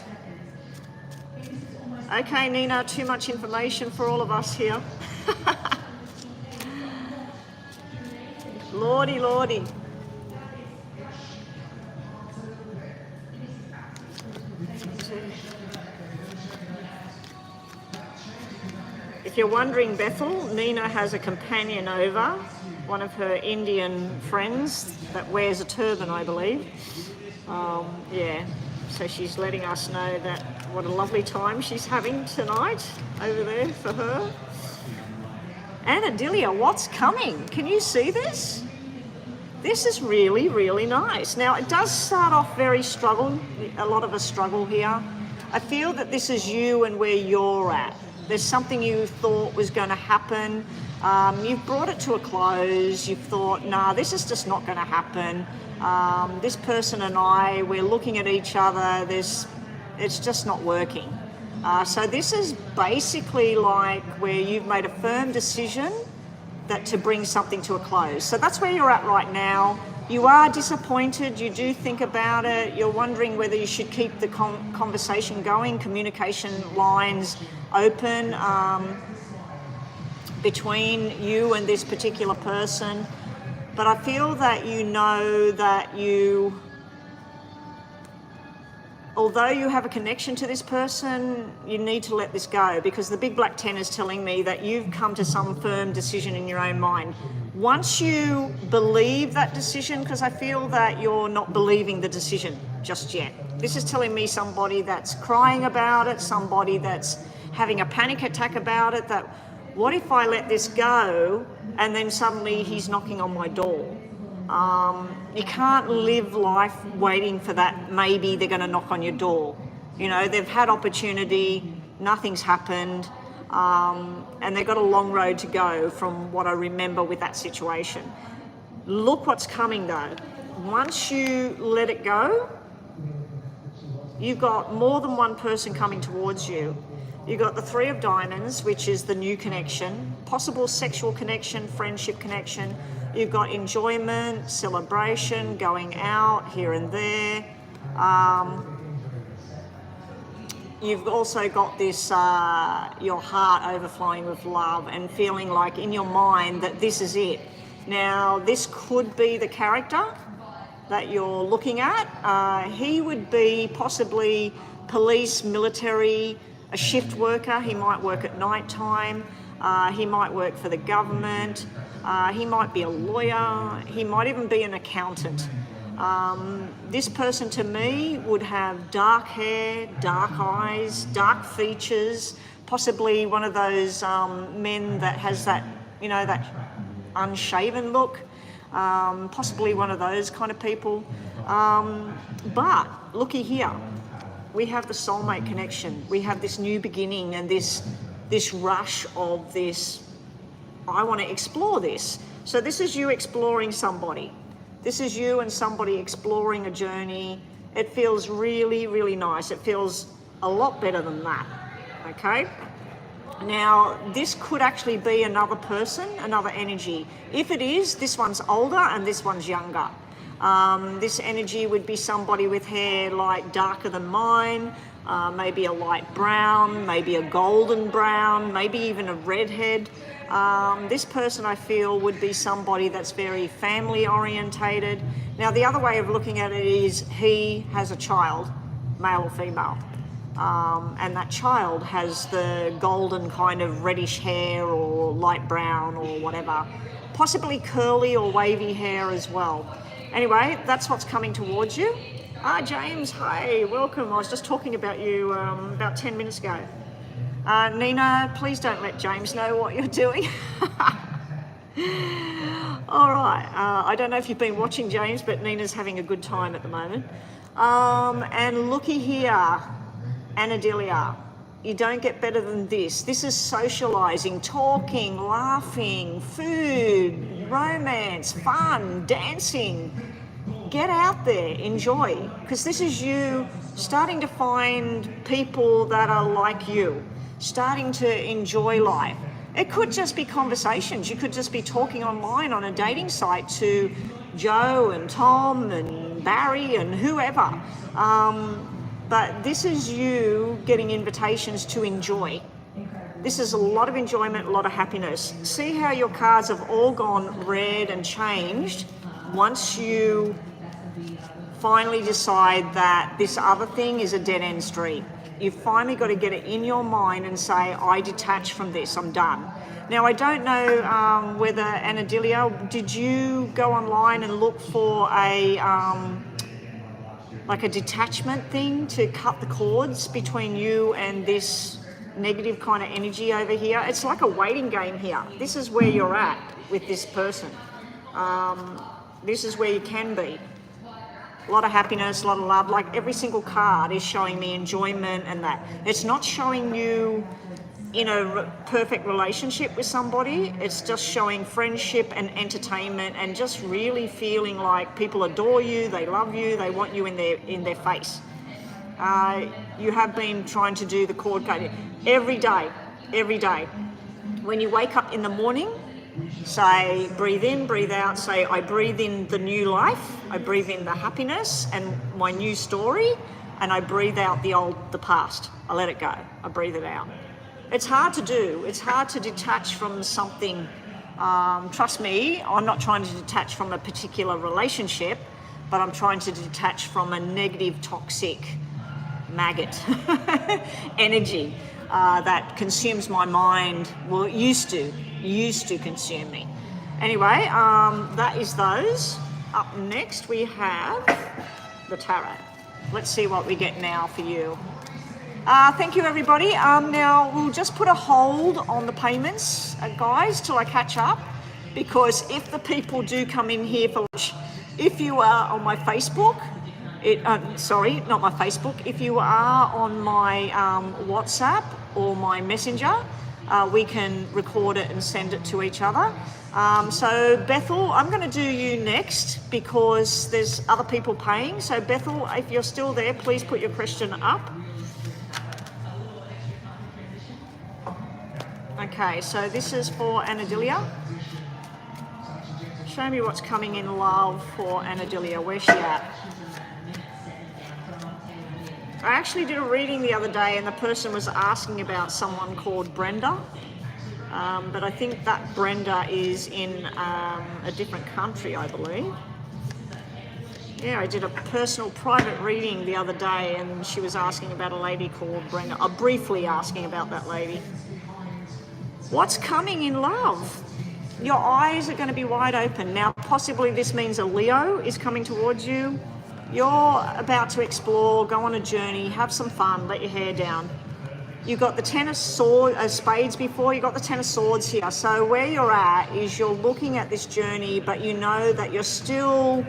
Okay, Nina, too much information for all of us here. Lordy, lordy. If you're wondering, Bethel, Nina has a companion over, one of her Indian friends that wears a turban, I believe. Yeah, so she's letting us know that what a lovely time she's having tonight over there for her. Anadelia, what's coming? Can you see this? This is really, really nice. Now, it does start off very a lot of a struggle here. I feel that this is you and where you're at. There's something you thought was going to happen. You've brought it to a close. You've thought, nah, this is just not going to happen. This person and I, we're looking at each other. It's just not working. So this is basically like where you've made a firm decision that to bring something to a close. So that's where you're at right now. You are disappointed. You do think about it. You're wondering whether you should keep the conversation going, communication lines open between you and this particular person. But I feel that you know that you, although you have a connection to this person, you need to let this go, because the big black 10 is telling me that you've come to some firm decision in your own mind. Once you believe that decision, because I feel that you're not believing the decision just yet. This is telling me somebody that's crying about it, somebody that's having a panic attack about it, that what if I let this go and then suddenly he's knocking on my door? You can't live life waiting for that. Maybe they're going to knock on your door. You know, they've had opportunity, nothing's happened, and they've got a long road to go from what I remember with that situation. Look what's coming though. Once you let it go, you've got more than one person coming towards you. You've got the 3 of Diamonds, which is the new connection, possible sexual connection, friendship connection. You've got enjoyment, celebration, going out here and there. You've also got this, your heart overflowing with love and feeling like in your mind that this is it. Now, this could be the character that you're looking at. He would be possibly police, military, a shift worker. He might work at night time. He might work for the government. He might be a lawyer. He might even be an accountant. This person to me would have dark hair, dark eyes, dark features, possibly one of those men that has that, you know, that unshaven look, possibly one of those kind of people. But looky here, we have the soulmate connection. We have this new beginning and this rush of this, I want to explore this. So this is you exploring somebody. This is you and somebody exploring a journey. It feels really, really nice. It feels a lot better than that, okay? Now, this could actually be another person, another energy. If it is, this one's older and this one's younger. This energy would be somebody with hair like darker than mine, maybe a light brown, maybe a golden brown, maybe even a redhead. This person I feel would be somebody that's very family orientated. Now the other way of looking at it is he has a child, male or female, and that child has the golden kind of reddish hair or light brown or whatever, possibly curly or wavy hair as well. Anyway, that's what's coming towards you. James, hi, welcome. I was just talking about you about 10 minutes ago. Nina, please don't let James know what you're doing. All right, I don't know if you've been watching James, but Nina's having a good time at the moment. And looky here, Anadelia, you don't get better than this. This is socializing, talking, laughing, food, romance, fun, dancing. Get out there, enjoy, because this is you starting to find people that are like you, starting to enjoy life. It could just be conversations. You could just be talking online on a dating site to Joe and Tom and Barry and whoever. But this is you getting invitations to enjoy. This is a lot of enjoyment, a lot of happiness. See how your cards have all gone red and changed once you finally decide that this other thing is a dead-end street. You've finally got to get it in your mind and say, I detach from this, I'm done. Now, I don't know whether, Anadelia, did you go online and look for a like a detachment thing to cut the cords between you and this negative kind of energy over here? It's like a waiting game here. This is where you're at with this person. This is where you can be. A lot of happiness, a lot of love. Like every single card is showing me enjoyment and that. It's not showing you in a perfect relationship with somebody. It's just showing friendship and entertainment and just really feeling like people adore you, they love you, they want you in their face. You have been trying to do the cord cutting every day. When you wake up in the morning, say breathe in, breathe out, say I breathe in the new life, I breathe in the happiness and my new story, and I breathe out the past. I let it go, I breathe it out. It's hard to do, it's hard to detach from something Trust me, I'm not trying to detach from a particular relationship, but I'm trying to detach from a negative, toxic maggot energy that consumes my mind. Well, it used to consume me. Anyway, that is those. Up next, we have the tarot. Let's see what we get now for you. Thank you, everybody. Now, we'll just put a hold on the payments, guys, till I catch up, because if the people do come in here for lunch, if you are on my Facebook, sorry, not my Facebook, if you are on my WhatsApp or my Messenger, we can record it and send it to each other. So Bethel, I'm going to do you next because there's other people paying. So Bethel, if you're still there, please put your question up. Okay, so this is for Anadilia. Show me what's coming in love for Anadilia. Where's she at? I actually did a reading the other day and the person was asking about someone called Brenda. But I think that Brenda is in a different country, I believe. Yeah, I did a personal private reading the other day and she was asking about a lady called Brenda. Briefly asking about that lady. What's coming in love? Your eyes are going to be wide open. Now, possibly this means a Leo is coming towards you. You're about to explore, go on a journey, have some fun, let your hair down. You've got the Ten of Spades before, you've got the Ten of Swords here. So where you're at is you're looking at this journey, but you know that you're still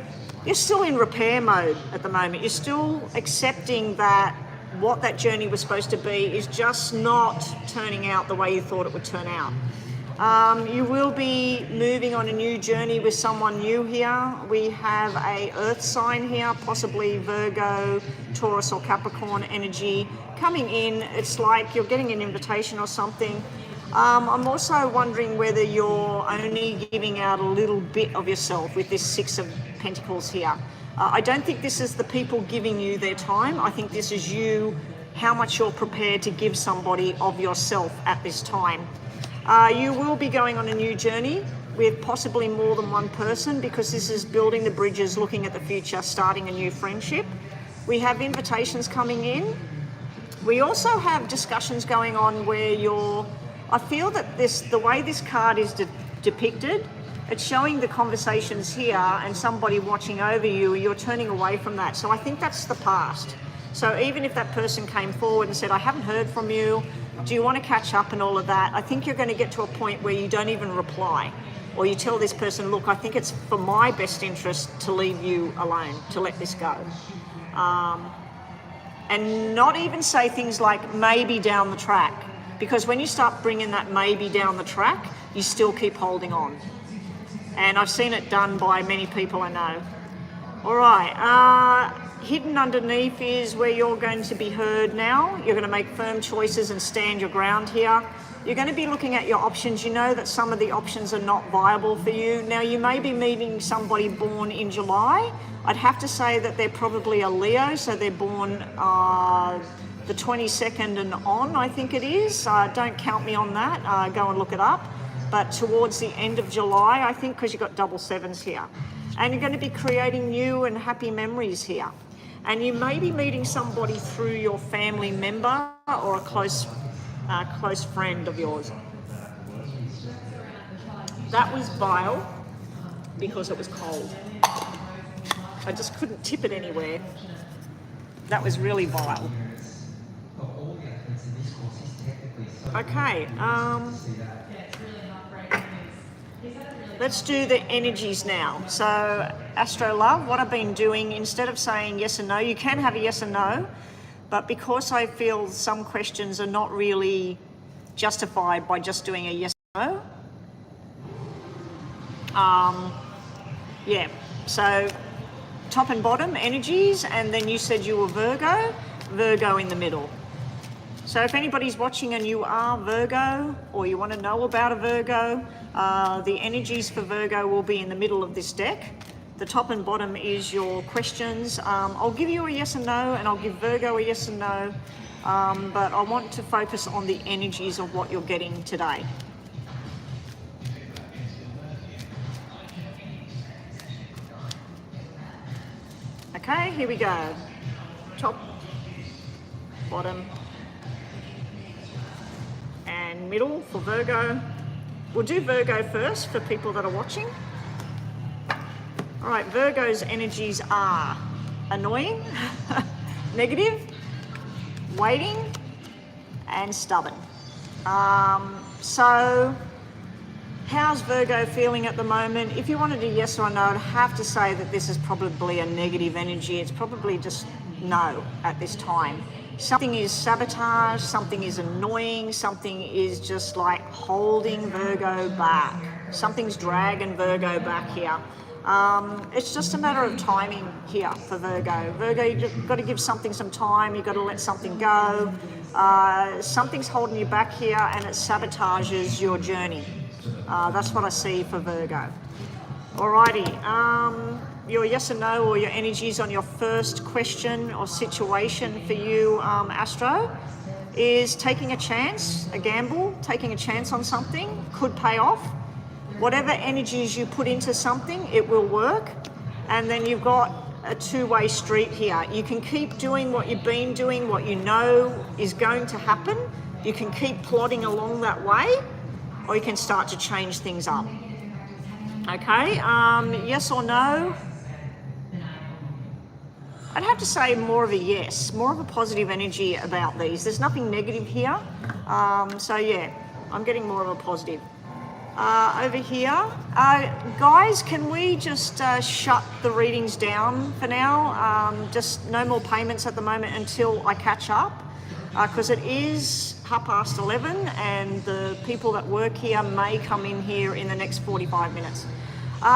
in repair mode at the moment. You're still accepting that what that journey was supposed to be is just not turning out the way you thought it would turn out. You will be moving on a new journey with someone new here. We have a earth sign here, possibly Virgo, Taurus or Capricorn energy coming in. It's like you're getting an invitation or something. I'm also wondering whether you're only giving out a little bit of yourself with this Six of Pentacles here. I don't think this is the people giving you their time. I think this is you, how much you're prepared to give somebody of yourself at this time. You will be going on a new journey with possibly more than one person because this is building the bridges, looking at the future, starting a new friendship. We have invitations coming in. We also have discussions going on where I feel that the way this card is depicted, it's showing the conversations here and somebody watching over you, you're turning away from that. So I think that's the past. So even if that person came forward and said, I haven't heard from you, do you want to catch up and all of that? I think you're going to get to a point where you don't even reply. Or you tell this person, look, I think it's for my best interest to leave you alone, to let this go. And not even say things like maybe down the track. Because when you start bringing that maybe down the track, you still keep holding on. And I've seen it done by many people I know. All right, hidden underneath is where you're going to be heard now. You're going to make firm choices and stand your ground here. You're going to be looking at your options. You know that some of the options are not viable for you. Now, you may be meeting somebody born in July. I'd have to say that they're probably a Leo, so they're born the 22nd and on, I think it is. Don't count me on that. Go and look it up. But towards the end of July, I think, because you've got double sevens here. And you're going to be creating new and happy memories here. And you may be meeting somebody through your family member or a close friend of yours. That was vile because it was cold. I just couldn't tip it anywhere. That was really vile. Okay, let's do the energies now. So, Astro Love, what I've been doing, instead of saying yes and no, you can have a yes and no, but because I feel some questions are not really justified by just doing a yes or no. Yeah, so top and bottom energies, and then you said you were Virgo in the middle. So if anybody's watching and you are Virgo, or you want to know about a Virgo, the energies for Virgo will be in the middle of this deck. The top and bottom is your questions. I'll give you a yes and no, and I'll give Virgo a yes and no, but I want to focus on the energies of what you're getting today. Okay, here we go. Top, bottom, and middle for Virgo. We'll do Virgo first for people that are watching. All right, Virgo's energies are annoying, negative, waiting, and stubborn. So how's Virgo feeling at the moment? If you wanted a yes or a no, I'd have to say that this is probably a negative energy. It's probably just no at this time. Something is sabotage, something is annoying, something is just like holding Virgo back. Something's dragging Virgo back here. It's just a matter of timing here for Virgo. Virgo, you've got to give something some time, you've got to let something go. Something's holding you back here and it sabotages your journey. That's what I see for Virgo. Alrighty, your yes or no or your energies on your first question or situation for you, Astro, is taking a chance, a gamble, taking a chance on something, could pay off. Whatever energies you put into something, it will work. And then you've got a two-way street here. You can keep doing what you've been doing, what you know is going to happen. You can keep plodding along that way, or you can start to change things up. Okay, yes or no? I'd have to say more of a yes, more of a positive energy about these. There's nothing negative here. So yeah, I'm getting more of a positive. Over here, guys, can we just shut the readings down for now? Just no more payments at the moment until I catch up, because it is 11:30 and the people that work here may come in here in the next 45 minutes.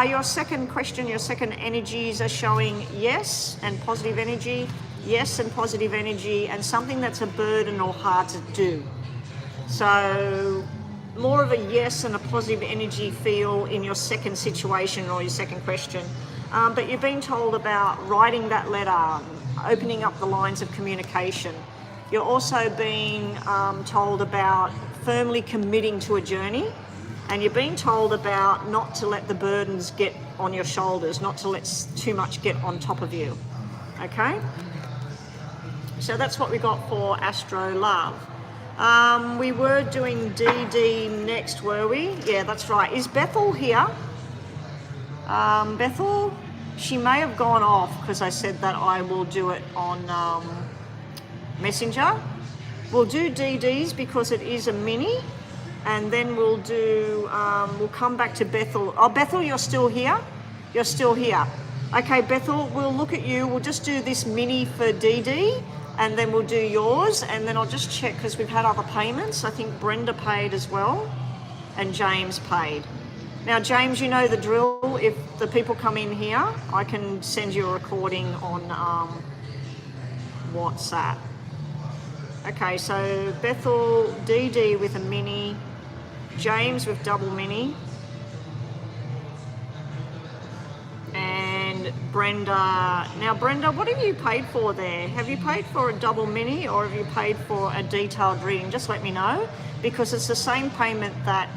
Your second question, your second energies are showing yes and positive energy, yes and positive energy, and something that's a burden or hard to do. So more of a yes and a positive energy feel in your second situation or your second question. But you've been told about writing that letter, opening up the lines of communication. You're also being told about firmly committing to a journey, and you're being told about not to let the burdens get on your shoulders, not to let too much get on top of you. Okay? So that's what we got for Astro Love. We were doing DD next, were we? Yeah, that's right. Is Bethel here? Bethel, she may have gone off because I said that I will do it on Messenger. We'll do DDs because it is a mini, and then we'll do, we'll come back to Bethel. Oh, Bethel, you're still here? You're still here. Okay, Bethel, we'll look at you. We'll just do this mini for DD, and then we'll do yours, and then I'll just check because we've had other payments. I think Brenda paid as well, and James paid. Now, James, you know the drill. If the people come in here, I can send you a recording on WhatsApp. Okay, so Bethel, DD with a mini, James with double mini, and Brenda. Now, Brenda, what have you paid for there? Have you paid for a double mini or have you paid for a detailed reading? Just let me know, because it's the same payment that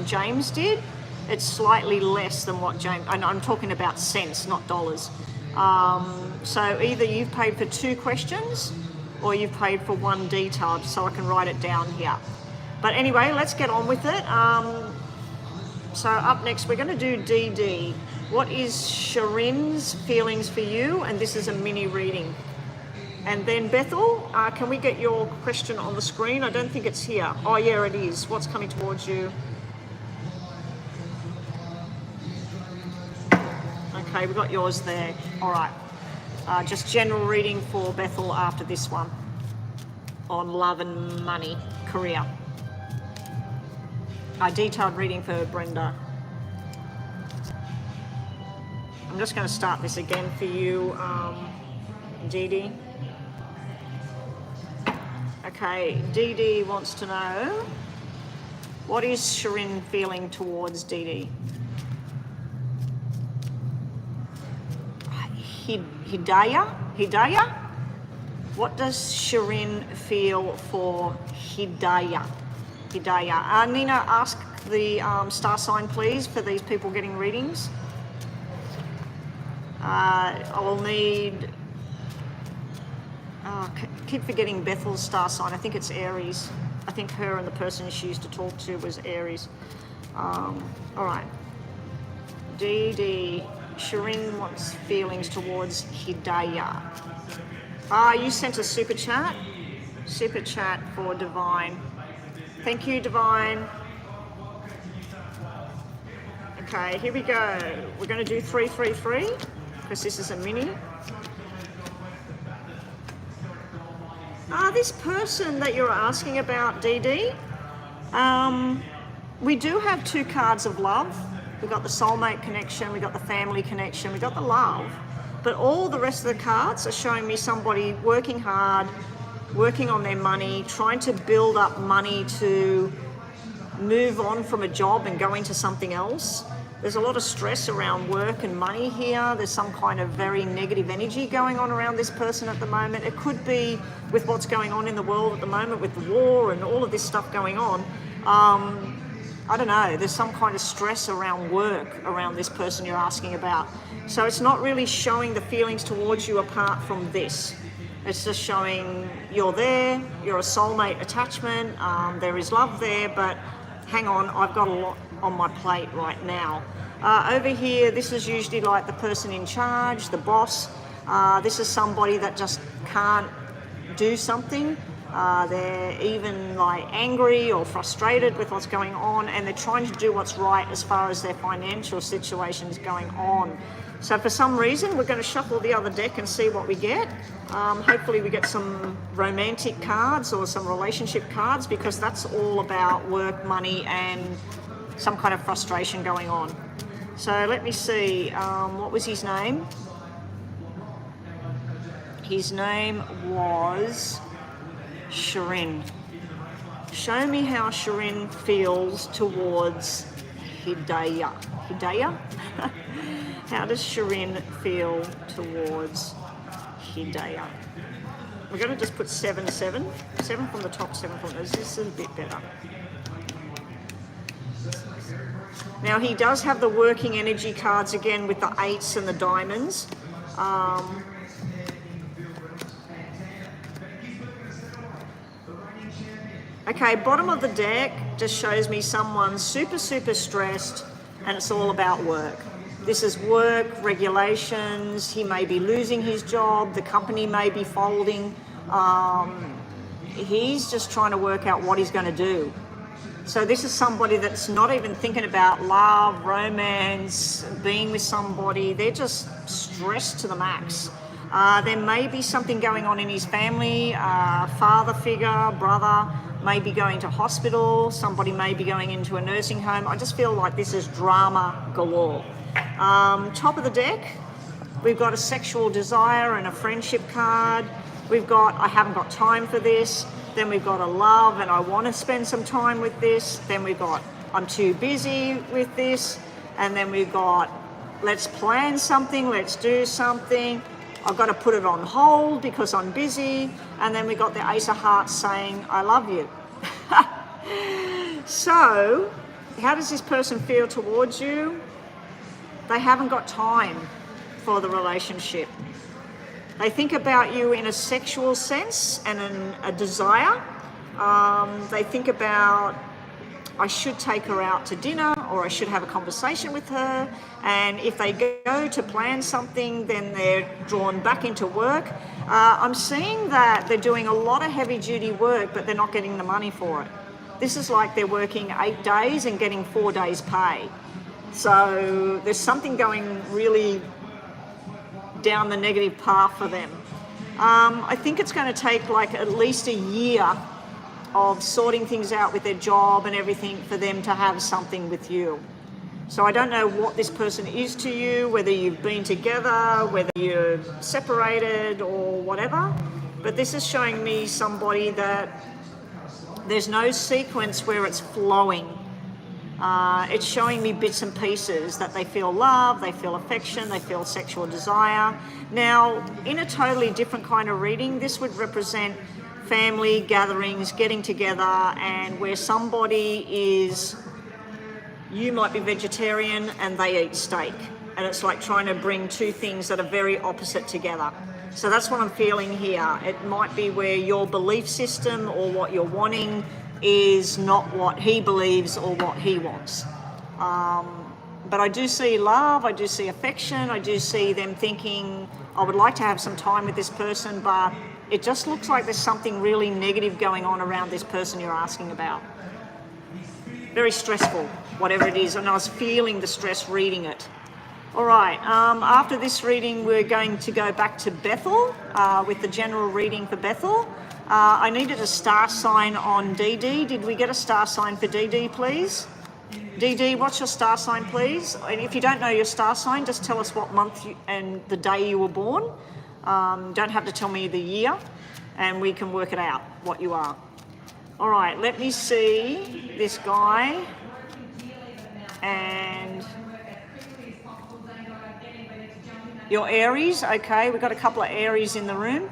James did. It's slightly less than what James, and I'm talking about cents, not dollars. So either you've paid for 2 questions or you've paid for 1 detailed, so I can write it down here. But anyway, let's get on with it. So up next, we're going to do DD. What is Sharin's feelings for you? And this is a mini reading. And then Bethel, can we get your question on the screen? I don't think it's here. Oh yeah, it is. What's coming towards you? Okay, we've got yours there. All right. Just general reading for Bethel after this one on love and money, career. Detailed reading for Brenda. I'm just going to start this again for you, Dee. Okay, Dee wants to know, what is Sharin feeling towards Dee? Hidayah? What does Sharin feel for Hidayah? Nina, ask the star sign, please, for these people getting readings. I'll need Keep forgetting Bethel's star sign. I think it's Aries. I think her and the person she used to talk to was Aries. All right. DD. Shirin wants feelings towards Hidayah. You sent a super chat. Super chat for Divine. Thank you, Divine. Okay, here we go. We're going to do 333 because this is a mini. This person that you're asking about, DD, we do have 2 cards of love. We've got the soulmate connection, we've got the family connection, we've got the love. But all the rest of the cards are showing me somebody working hard, working on their money, trying to build up money to move on from a job and go into something else. There's a lot of stress around work and money here. There's some kind of very negative energy going on around this person at the moment. It could be with what's going on in the world at the moment with the war and all of this stuff going on. I don't know, there's some kind of stress around work around this person you're asking about. So it's not really showing the feelings towards you apart from this. It's just showing you're there, you're a soulmate attachment, there is love there, but hang on, I've got a lot on my plate right now. Over here, this is usually like the person in charge, the boss. This is somebody that just can't do something. They're even like angry or frustrated with what's going on, and they're trying to do what's right as far as their financial situation is going on. So for some reason, we're going to shuffle the other deck and see what we get. Hopefully we get some romantic cards or some relationship cards, because that's all about work, money, and some kind of frustration going on. So let me see, what was his name? His name was Shirin. Show me how Shirin feels towards Hidayah. Hidayah? How does Shirin feel towards Hidayah? We're going to just put 7, 7. 7 from the top, 7 from the... This is a bit better. Now he does have the working energy cards again with the 8s and the diamonds. Okay, bottom of the deck just shows me someone super stressed, and it's all about work. This is work, regulations, he may be losing his job, the company may be folding. He's just trying to work out what he's going to do. So this is somebody that's not even thinking about love, romance, being with somebody. They're just stressed to the max. There may be something going on in his family, father figure, brother may be going to hospital, somebody may be going into a nursing home. I just feel like this is drama galore. Top of the deck, we've got a sexual desire and a friendship card. We've got, I haven't got time for this. Then we've got a love and I want to spend some time with this. Then we've got, I'm too busy with this. And then we've got, let's plan something, let's do something. I've got to put it on hold because I'm busy. And then we got the Ace of Hearts saying, I love you. So, how does this person feel towards you? They haven't got time for the relationship. They think about you in a sexual sense and in a desire. They think about, I should take her out to dinner, or I should have a conversation with her. And if they go to plan something, then they're drawn back into work. I'm seeing that they're doing a lot of heavy duty work, but they're not getting the money for it. This is like they're working 8 days and getting 4 days pay. So there's something going really down the negative path for them. I think it's going to take like at least a year of sorting things out with their job and everything for them to have something with you. So I don't know what this person is to you, whether you've been together, whether you're separated or whatever, but this is showing me somebody that there's no sequence where it's flowing. It's showing me bits and pieces that they feel love, they feel affection, they feel sexual desire. Now, in a totally different kind of reading, this would represent family gatherings, getting together, and where somebody is, you might be vegetarian and they eat steak. And it's like trying to bring two things that are very opposite together. So that's what I'm feeling here. It might be where your belief system or what you're wanting is not what he believes or what he wants. But I do see love, I do see affection, I do see them thinking, I would like to have some time with this person, but it just looks like there's something really negative going on around this person you're asking about. Very stressful, whatever it is, and I was feeling the stress reading it. All right, after this reading, we're going to go back to Bethel with the general reading for Bethel. I needed a star sign on DD. Did we get a star sign for DD, please? DD, what's your star sign, please? And if you don't know your star sign, just tell us what month and the day you were born. Don't have to tell me the year, and we can work it out, what you are. All right, let me see this guy. And your Aries, okay, we've got a couple of Aries in the room.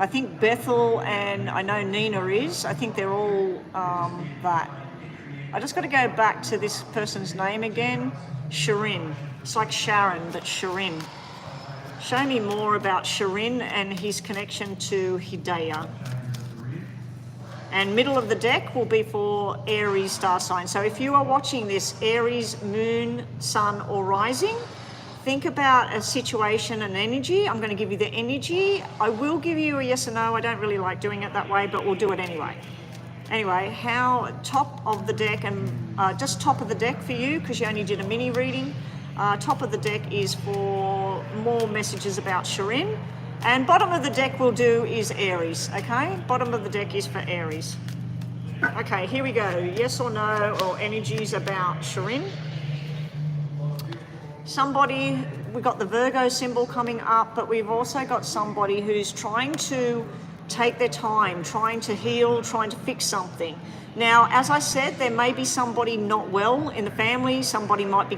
I think Bethel and I know Nina is. I think they're all that. I just got to go back to this person's name again. Shirin. It's like Sharon, but Shirin. Show me more about Shirin and his connection to Hidayah. And middle of the deck will be for Aries star sign. So if you are watching this, Aries, moon, sun, or rising, think about a situation and energy. I'm going to give you the energy. I will give you a yes or no. I don't really like doing it that way, but we'll do it anyway. Anyway, how top of the deck, and just top of the deck for you, because you only did a mini reading. Top of the deck is for more messages about Shirin. And bottom of the deck we'll do is Aries, okay? Bottom of the deck is for Aries. Okay, here we go. Yes or no, or energies about Shirin. Somebody, we've got the Virgo symbol coming up, but we've also got somebody who's trying to take their time, trying to heal, trying to fix something. Now, as I said, there may be somebody not well in the family. Somebody might be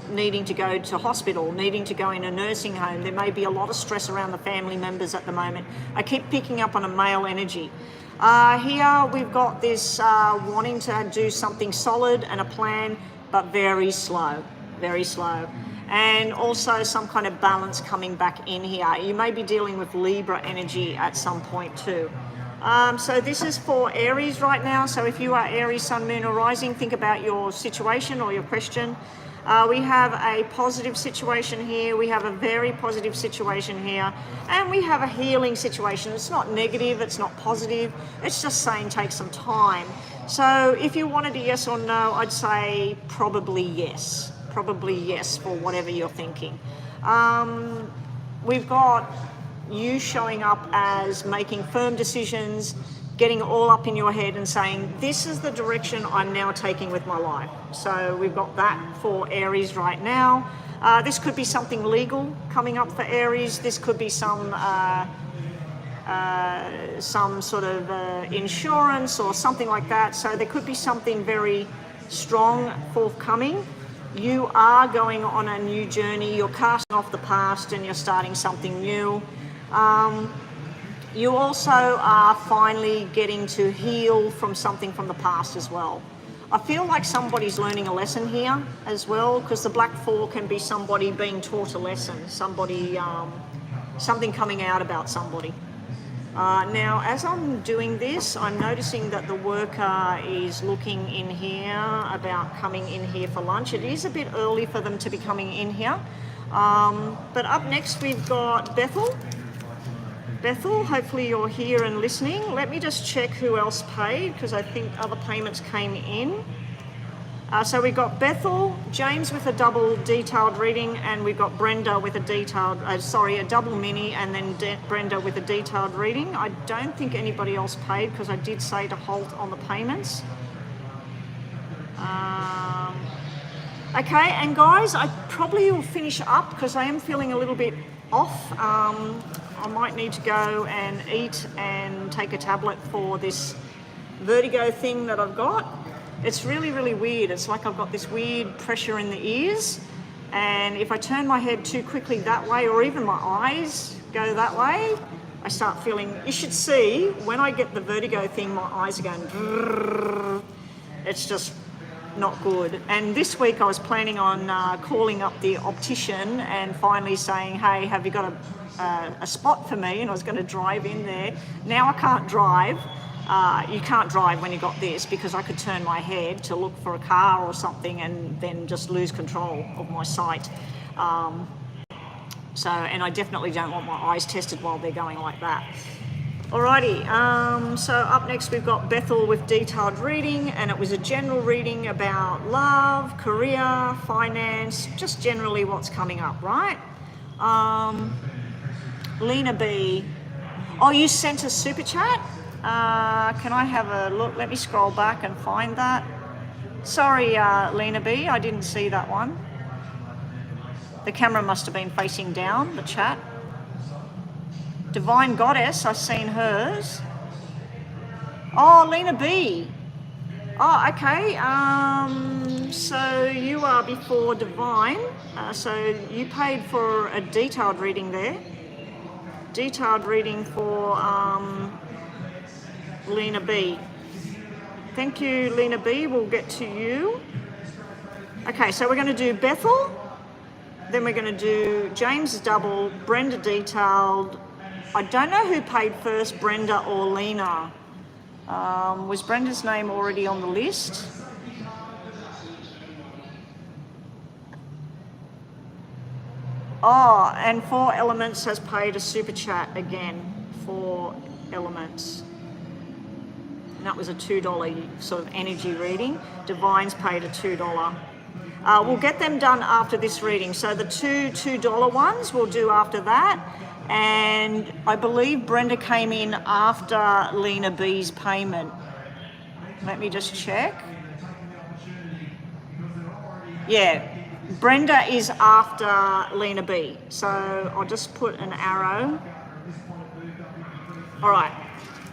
needing to go to hospital, needing to go in a nursing home. There may be a lot of stress around the family members at the moment. I keep picking up on a male energy. Here we've got this wanting to do something solid and a plan, but very slow, very slow. And also some kind of balance coming back in here. You may be dealing with Libra energy at some point too. So this is for Aries right now. So if you are Aries, sun, moon, or rising, think about your situation or your question. We have a positive situation here. We have a very positive situation here. And we have a healing situation. It's not negative, it's not positive. It's just saying take some time. So if you wanted a yes or no, I'd say probably yes. Probably yes for whatever you're thinking. We've got you showing up as making firm decisions, getting all up in your head and saying, this is the direction I'm now taking with my life. So we've got that for Aries right now. This could be something legal coming up for Aries. This could be some sort of insurance or something like that. So there could be something very strong forthcoming. You are going on a new journey. You're casting off the past and you're starting something new. You also are finally getting to heal from something from the past as well. I feel like somebody's learning a lesson here as well, because the Black Four can be somebody being taught a lesson, somebody, something coming out about somebody. Now, as I'm doing this, I'm noticing that the worker is looking in here about coming in here for lunch. It is a bit early for them to be coming in here. But up next, we've got Bethel. Bethel, hopefully you're here and listening. Let me just check who else paid, because I think other payments came in. So we've got Bethel, James with a double detailed reading, and we've got Brenda with a detailed, a double mini, and then Brenda with a detailed reading. I don't think anybody else paid, because I did say to halt on the payments. Okay, and guys, I probably will finish up because I am feeling a little bit off. I might need to go and eat and take a tablet for this vertigo thing that I've got. It's really, really weird. It's like I've got this weird pressure in the ears, and if I turn my head too quickly that way, or even my eyes go that way, I start feeling, you should see, when I get the vertigo thing, my eyes are going, it's just not good. And this week I was planning on calling up the optician and finally saying, hey, have you got a spot for me? And I was going to drive in there. Now I can't drive. You can't drive when you got this, because I could turn my head to look for a car or something and then just lose control of my sight. And I definitely don't want my eyes tested while they're going like that. Alrighty, so up next we've got Bethel with detailed reading, and it was a general reading about love, career, finance, just generally what's coming up, right? Lena B. Oh, you sent a super chat? Can I have a look? Let me scroll back and find that. Sorry, Lena B, I didn't see that one. The camera must have been facing down, the chat. Divine Goddess, I've seen hers. Oh, Lena B. Oh, okay. So you are before Divine. So you paid for a detailed reading there. Detailed reading for Lena B. Thank you, Lena B. We'll get to you. Okay, so we're going to do Bethel. Then we're going to do James double, Brenda detailed. I don't know who paid first, Brenda or Lena. Was Brenda's name already on the list? Oh, and 4 Elements has paid a super chat again. 4 Elements. And that was a $2 sort of energy reading. Divine's paid a $2. We'll get them done after this reading. So the two $2 ones we'll do after that. And I believe Brenda came in after Lena B's payment. Let me just check. Yeah, Brenda is after Lena B. So I'll just put an arrow. All right.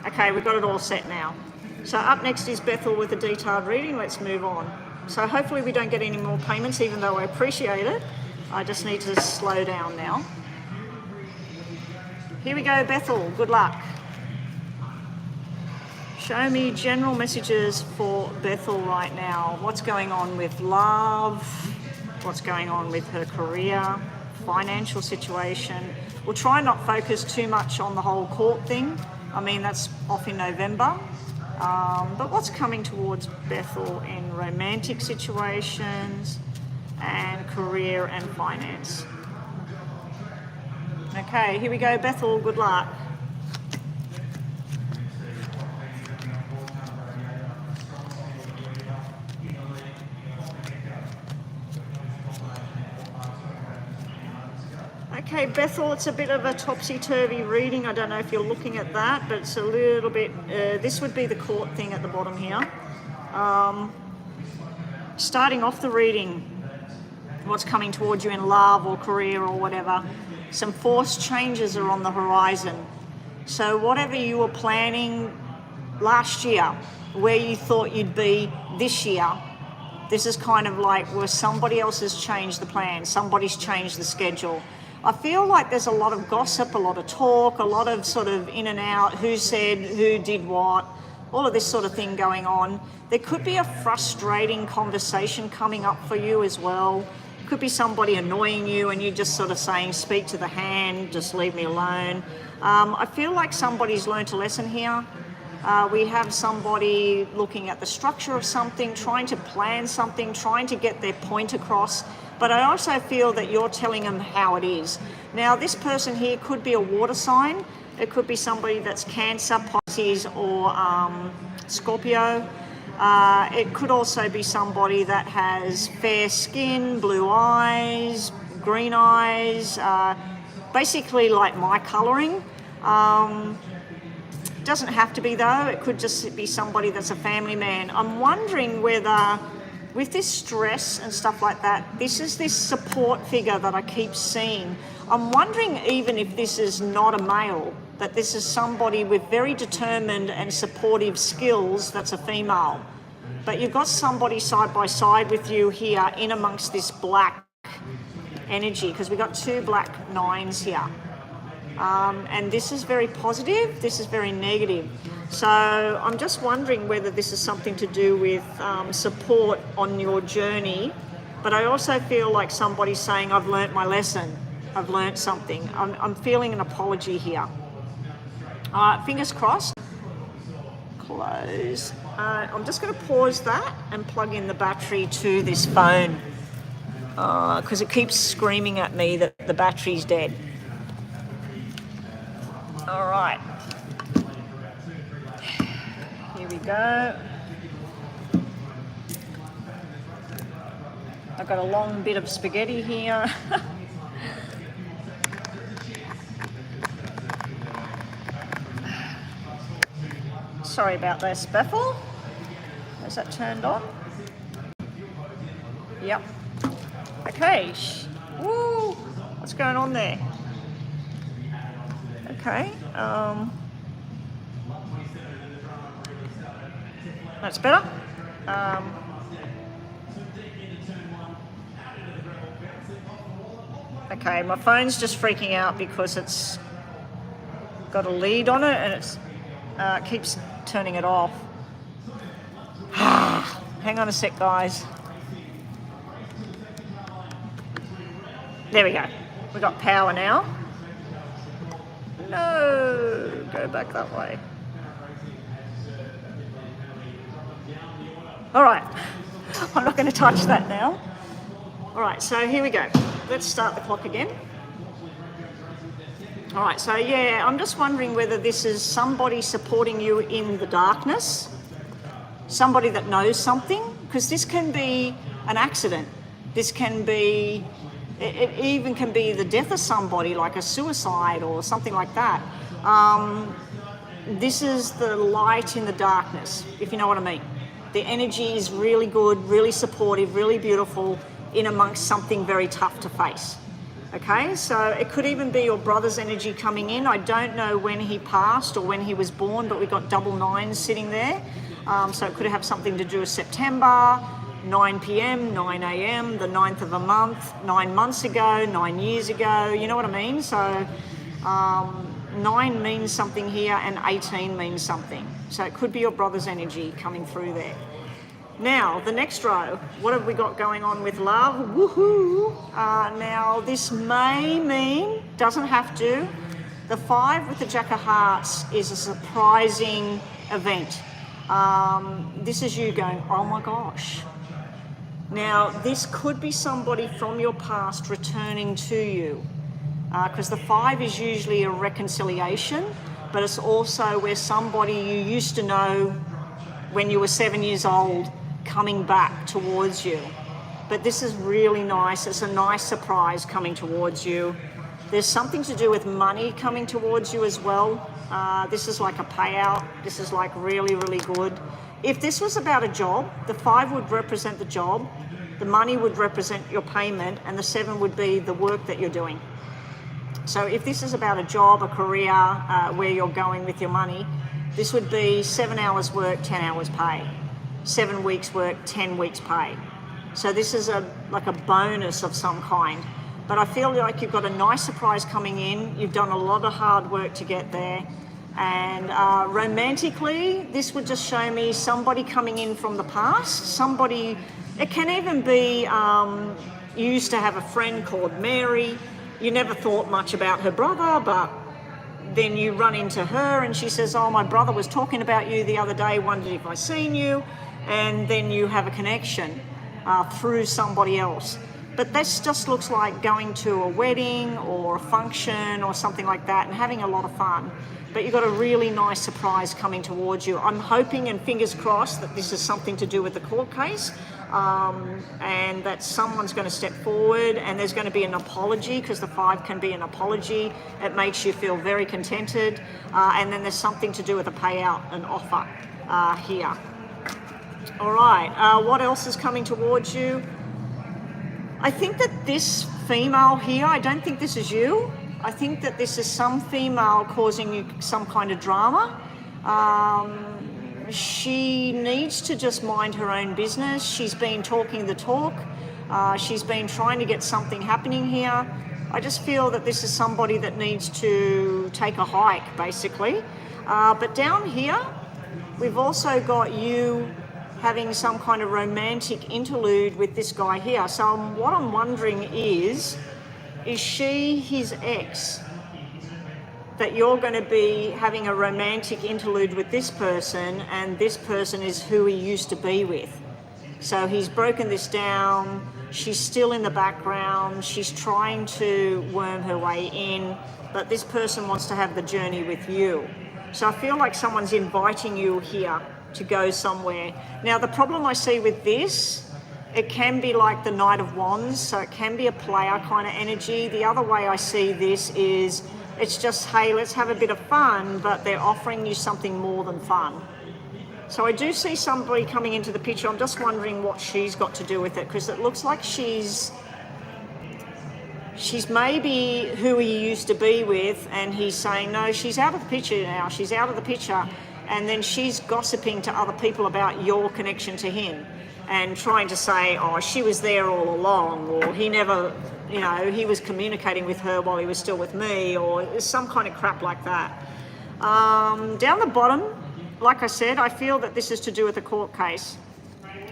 Okay, we've got it all set now. So up next is Bethel with a detailed reading. Let's move on. So hopefully we don't get any more payments, even though I appreciate it. I just need to slow down now. Here we go, Bethel. Good luck. Show me general messages for Bethel right now. What's going on with love? What's going on with her career? Financial situation? We'll try and not focus too much on the whole court thing. I mean, that's off in November. But what's coming towards Bethel in romantic situations and career and finance? Okay, here we go, Bethel, good luck. Okay, Bethel, it's a bit of a topsy-turvy reading. I don't know if you're looking at that, but it's a little bit, this would be the court thing at the bottom here. Starting off the reading, what's coming towards you in love or career or whatever. Some forced changes are on the horizon. So whatever you were planning last year, where you thought you'd be this year, this is kind of like where somebody else has changed the plan, somebody's changed the schedule. I feel like there's a lot of gossip, a lot of talk, a lot of sort of in and out, who said, who did what, all of this sort of thing going on. There could be a frustrating conversation coming up for you as well. Could be somebody annoying you and you just sort of saying, speak to the hand, just leave me alone. I feel like somebody's learnt a lesson here. We have somebody looking at the structure of something, trying to plan something, trying to get their point across. But I also feel that you're telling them how it is. Now, this person here could be a water sign. It could be somebody that's Cancer, Pisces, or Scorpio. It could also be somebody that has fair skin, blue eyes, green eyes, basically like my colouring. Doesn't have to be though, it could just be somebody that's a family man. I'm wondering whether, with this stress and stuff like that, this is this support figure that I keep seeing. I'm wondering even if this is not a male, that this is somebody with very determined and supportive skills that's a female. But you've got somebody side by side with you here in amongst this black energy, because we've got 2 black 9s here. And this is very positive, this is very negative. So I'm just wondering whether this is something to do with support on your journey, but I also feel like somebody's saying, I've learnt my lesson, I've learnt something. I'm feeling an apology here. Fingers crossed. Close. I'm just going to pause that and plug in the battery to this phone because it keeps screaming at me that the battery's dead. All right. Here we go. I've got a long bit of spaghetti here. Sorry about this, Bethel. Is that turned on? Yep. Okay. Woo! What's going on there? Okay. That's better. Okay, my phone's just freaking out because it's got a lead on it and it keeps turning it off. Hang on a sec, guys. There we go. We got power now. No, go back that way. All right, I'm not going to touch that now. All right, so here we go. Let's start the clock again. All right, so yeah, I'm just wondering whether this is somebody supporting you in the darkness, somebody that knows something, because this can be an accident. This can be, it even can be the death of somebody, like a suicide or something like that. This is the light in the darkness, if you know what I mean. The energy is really good, really supportive, really beautiful in amongst something very tough to face. Okay, so it could even be your brother's energy coming in. I don't know when he passed or when he was born, but we got double nines sitting there. So it could have something to do with September, 9 p.m., 9 a.m., the 9th of a month, 9 months ago, 9 years ago, you know what I mean? So 9 means something here and 18 means something. So it could be your brother's energy coming through there. Now, the next row, what have we got going on with love? Woohoo! Now, this may mean, doesn't have to, the 5 with the Jack of Hearts is a surprising event. This is you going, oh my gosh. Now, this could be somebody from your past returning to you, because the 5 is usually a reconciliation, but it's also where somebody you used to know when you were 7 years old coming back towards you. But this is really nice. It's a nice surprise coming towards you. There's something to do with money coming towards you as well. This is like a payout. This is like really, really good. If this was about a job, the 5 would represent the job, the money would represent your payment, and the 7 would be the work that you're doing. So if this is about a job, a career, where you're going with your money, this would be 7 hours work, 10 hours pay. 7 weeks work, 10 weeks pay. So this is like a bonus of some kind. But I feel like you've got a nice surprise coming in. You've done a lot of hard work to get there. And romantically, this would just show me somebody coming in from the past. Somebody, it can even be, you used to have a friend called Mary. You never thought much about her brother, but then you run into her and she says, oh, my brother was talking about you the other day, wondered if I seen you. And then you have a connection through somebody else. But this just looks like going to a wedding or a function or something like that and having a lot of fun. But you've got a really nice surprise coming towards you. I'm hoping and fingers crossed that this is something to do with the court case, and that someone's going to step forward and there's going to be an apology, because the 5 can be an apology. It makes you feel very contented. And then there's something to do with a payout, an offer here. All right, what else is coming towards you? I think that this female here, I don't think this is you. I think that this is some female causing you some kind of drama. She needs to just mind her own business. She's been talking the talk. She's been trying to get something happening here. I just feel that this is somebody that needs to take a hike, basically. But down here, We've also got you having some kind of romantic interlude with this guy here. So what I'm wondering is she his ex? That you're going to be having a romantic interlude with this person, and this person is who he used to be with. So he's broken this down, she's still in the background, she's trying to worm her way in, but this person wants to have the journey with you. So I feel like someone's inviting you here to go somewhere. Now the problem I see with this, it can be like the Knight of Wands, so it can be a player kind of energy. The other way I see this is it's just, hey, let's have a bit of fun, but they're offering you something more than fun. So I do see somebody coming into the picture. I'm just wondering what she's got to do with it, because it looks like she's maybe who he used to be with, and he's saying, no, she's out of the picture now, she's out of the picture. And then she's gossiping to other people about your connection to him and trying to say, oh, she was there all along, or he never, you know, he was communicating with her while he was still with me, or some kind of crap like that. Down the bottom, like I said, I feel that this is to do with a court case.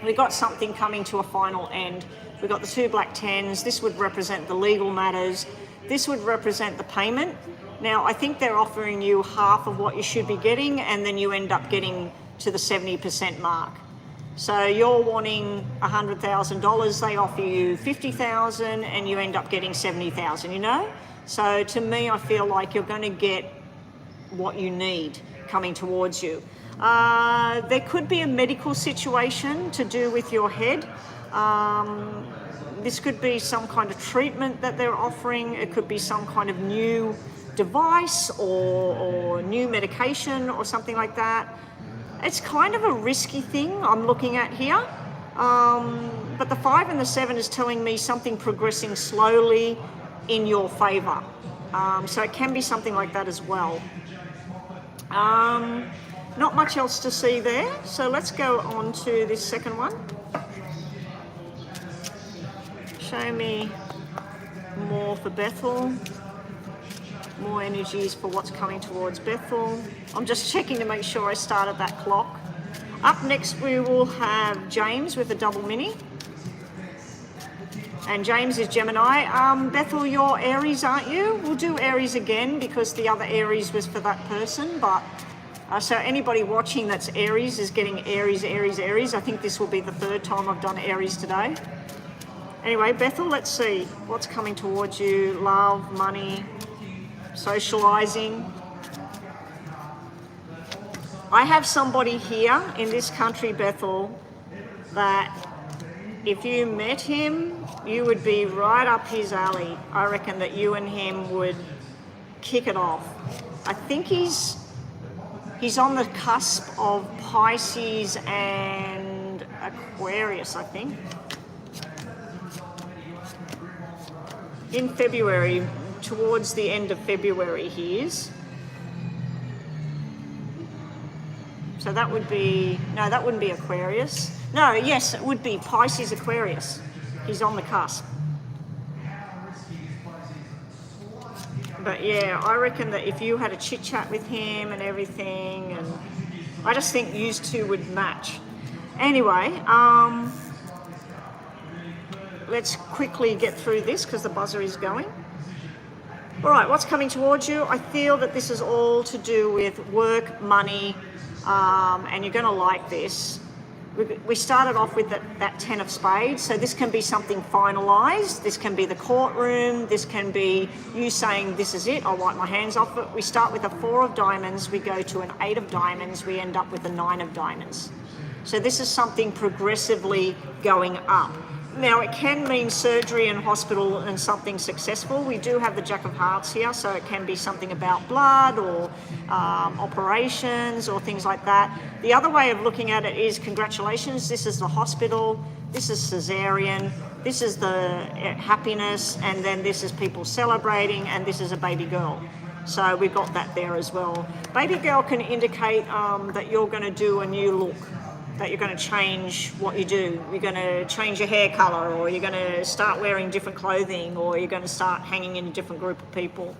We got something coming to a final end. We've got the 2 black tens. This would represent the legal matters. This would represent the payment. Now, I think they're offering you half of what you should be getting, and then you end up getting to the 70% mark. So you're wanting $100,000, they offer you $50,000, and you end up getting $70,000, you know? So to me, I feel like you're going to get what you need coming towards you. There could be a medical situation to do with your head. This could be some kind of treatment that they're offering. It could be some kind of new device or new medication or something like that. It's kind of a risky thing I'm looking at here. But the 5 and the 7 is telling me something progressing slowly in your favor. So it can be something like that as well. Not much else to see there. So let's go on to this second one. Show me more for Bethel. More energies for what's coming towards Bethel. I'm just checking to make sure I started that clock. Up next we will have James with a double mini. And James is Gemini. Bethel, you're Aries, aren't you? We'll do Aries again because the other Aries was for that person. But so anybody watching that's Aries is getting Aries, Aries, Aries. I think this will be the 3rd time I've done Aries today. Anyway, Bethel, let's see what's coming towards you. Love, money, socializing. I have somebody here in this country, Bethel, that if you met him, you would be right up his alley. I reckon that you and him would kick it off. I think he's on the cusp of Pisces and Aquarius, I think. In February, towards the end of February he is. So that would be, no, that wouldn't be Aquarius. No, yes, it would be Pisces Aquarius. He's on the cusp. But yeah, I reckon that if you had a chit chat with him and everything, and I just think you two would match. Anyway, let's quickly get through this because the buzzer is going. All right, what's coming towards you? I feel that this is all to do with work, money, and you're going to like this. We started off with that 10 of spades, so this can be something finalised. This can be the courtroom. This can be you saying, this is it, I'll wipe my hands off it. We start with a 4 of diamonds, we go to an 8 of diamonds, we end up with a 9 of diamonds. So this is something progressively going up. Now, it can mean surgery and hospital and something successful. We do have the Jack of Hearts here, so it can be something about blood or operations or things like that. The other way of looking at it is congratulations, this is the hospital, this is cesarean, this is the happiness, and then this is people celebrating, and this is a baby girl. So we've got that there as well. Baby girl can indicate that you're going to do a new look, that you're going to change what you do. You're going to change your hair colour, or you're going to start wearing different clothing, or you're going to start hanging in a different group of people.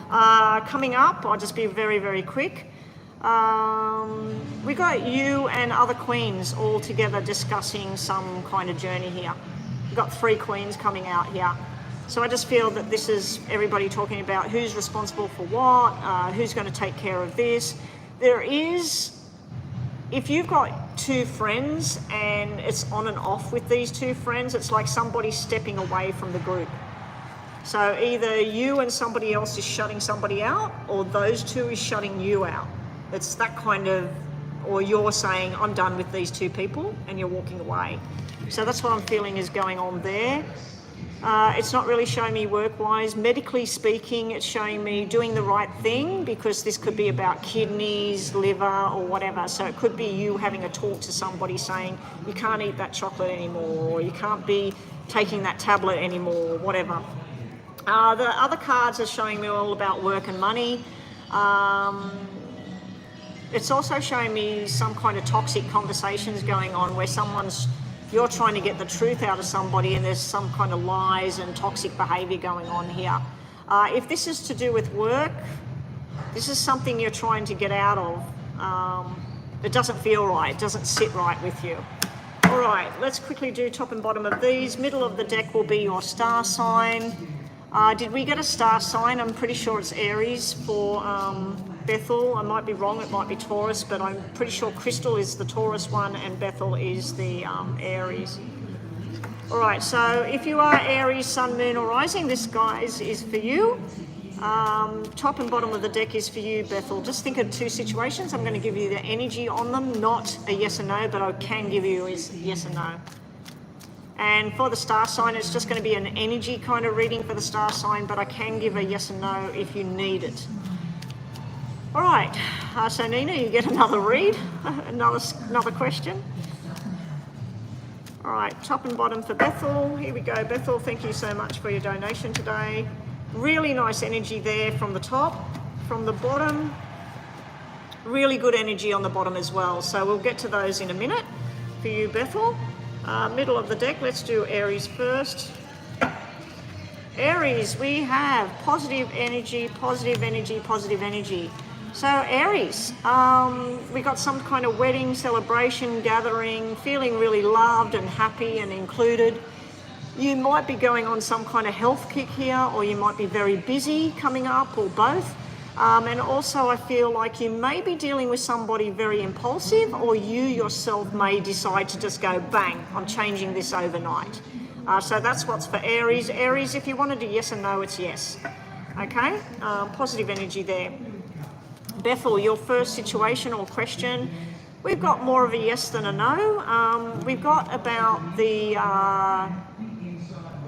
Coming up, I'll just be very, very quick. We got you and other queens all together discussing some kind of journey here. We've got 3 queens coming out here. So I just feel that this is everybody talking about who's responsible for what, who's going to take care of this. There is, if you've got 2 friends and it's on and off with these 2 friends, it's like somebody stepping away from the group. So either you and somebody else is shutting somebody out, or those 2 is shutting you out. It's that kind of, or you're saying, I'm done with these 2 people, and you're walking away. So that's what I'm feeling is going on there. It's not really showing me work-wise. Medically speaking, it's showing me doing the right thing, because this could be about kidneys, liver, or whatever. So it could be you having a talk to somebody saying, you can't eat that chocolate anymore, or you can't be taking that tablet anymore, or whatever. The other cards are showing me all about work and money. It's also showing me some kind of toxic conversations going on where you're trying to get the truth out of somebody and there's some kind of lies and toxic behavior going on here. If this is to do with work, this is something you're trying to get out of. It doesn't feel right, it doesn't sit right with you. All right, let's quickly do top and bottom of these. Middle of the deck will be your star sign. Did we get a star sign? I'm pretty sure it's Aries for Bethel. I might be wrong, it might be Taurus, but I'm pretty sure Crystal is the Taurus one and Bethel is the Aries. All right, so if you are Aries, Sun, Moon or Rising, this, guys, is for you. Top and bottom of the deck is for you, Bethel. Just think of 2 situations. I'm going to give you the energy on them, not a yes or no, but I can give you is yes or no. And for the star sign, it's just going to be an energy kind of reading for the star sign, but I can give a yes or no if you need it. All right, so Nina, you get another read, another question. All right, top and bottom for Bethel. Here we go, Bethel, thank you so much for your donation today. Really nice energy there from the top. From the bottom, really good energy on the bottom as well. So we'll get to those in a minute for you, Bethel. Middle of the deck, let's do Aries first. Aries, we have positive energy, positive energy, positive energy. So Aries, we got some kind of wedding, celebration, gathering, feeling really loved and happy and included. You might be going on some kind of health kick here, or you might be very busy coming up, or both. And also I feel like you may be dealing with somebody very impulsive, or you yourself may decide to just go, bang, I'm changing this overnight. So that's what's for Aries. Aries, if you wanted a yes or no, it's yes. Okay, positive energy there. Bethel, your first situation or question, we've got more of a yes than a no. We've got about the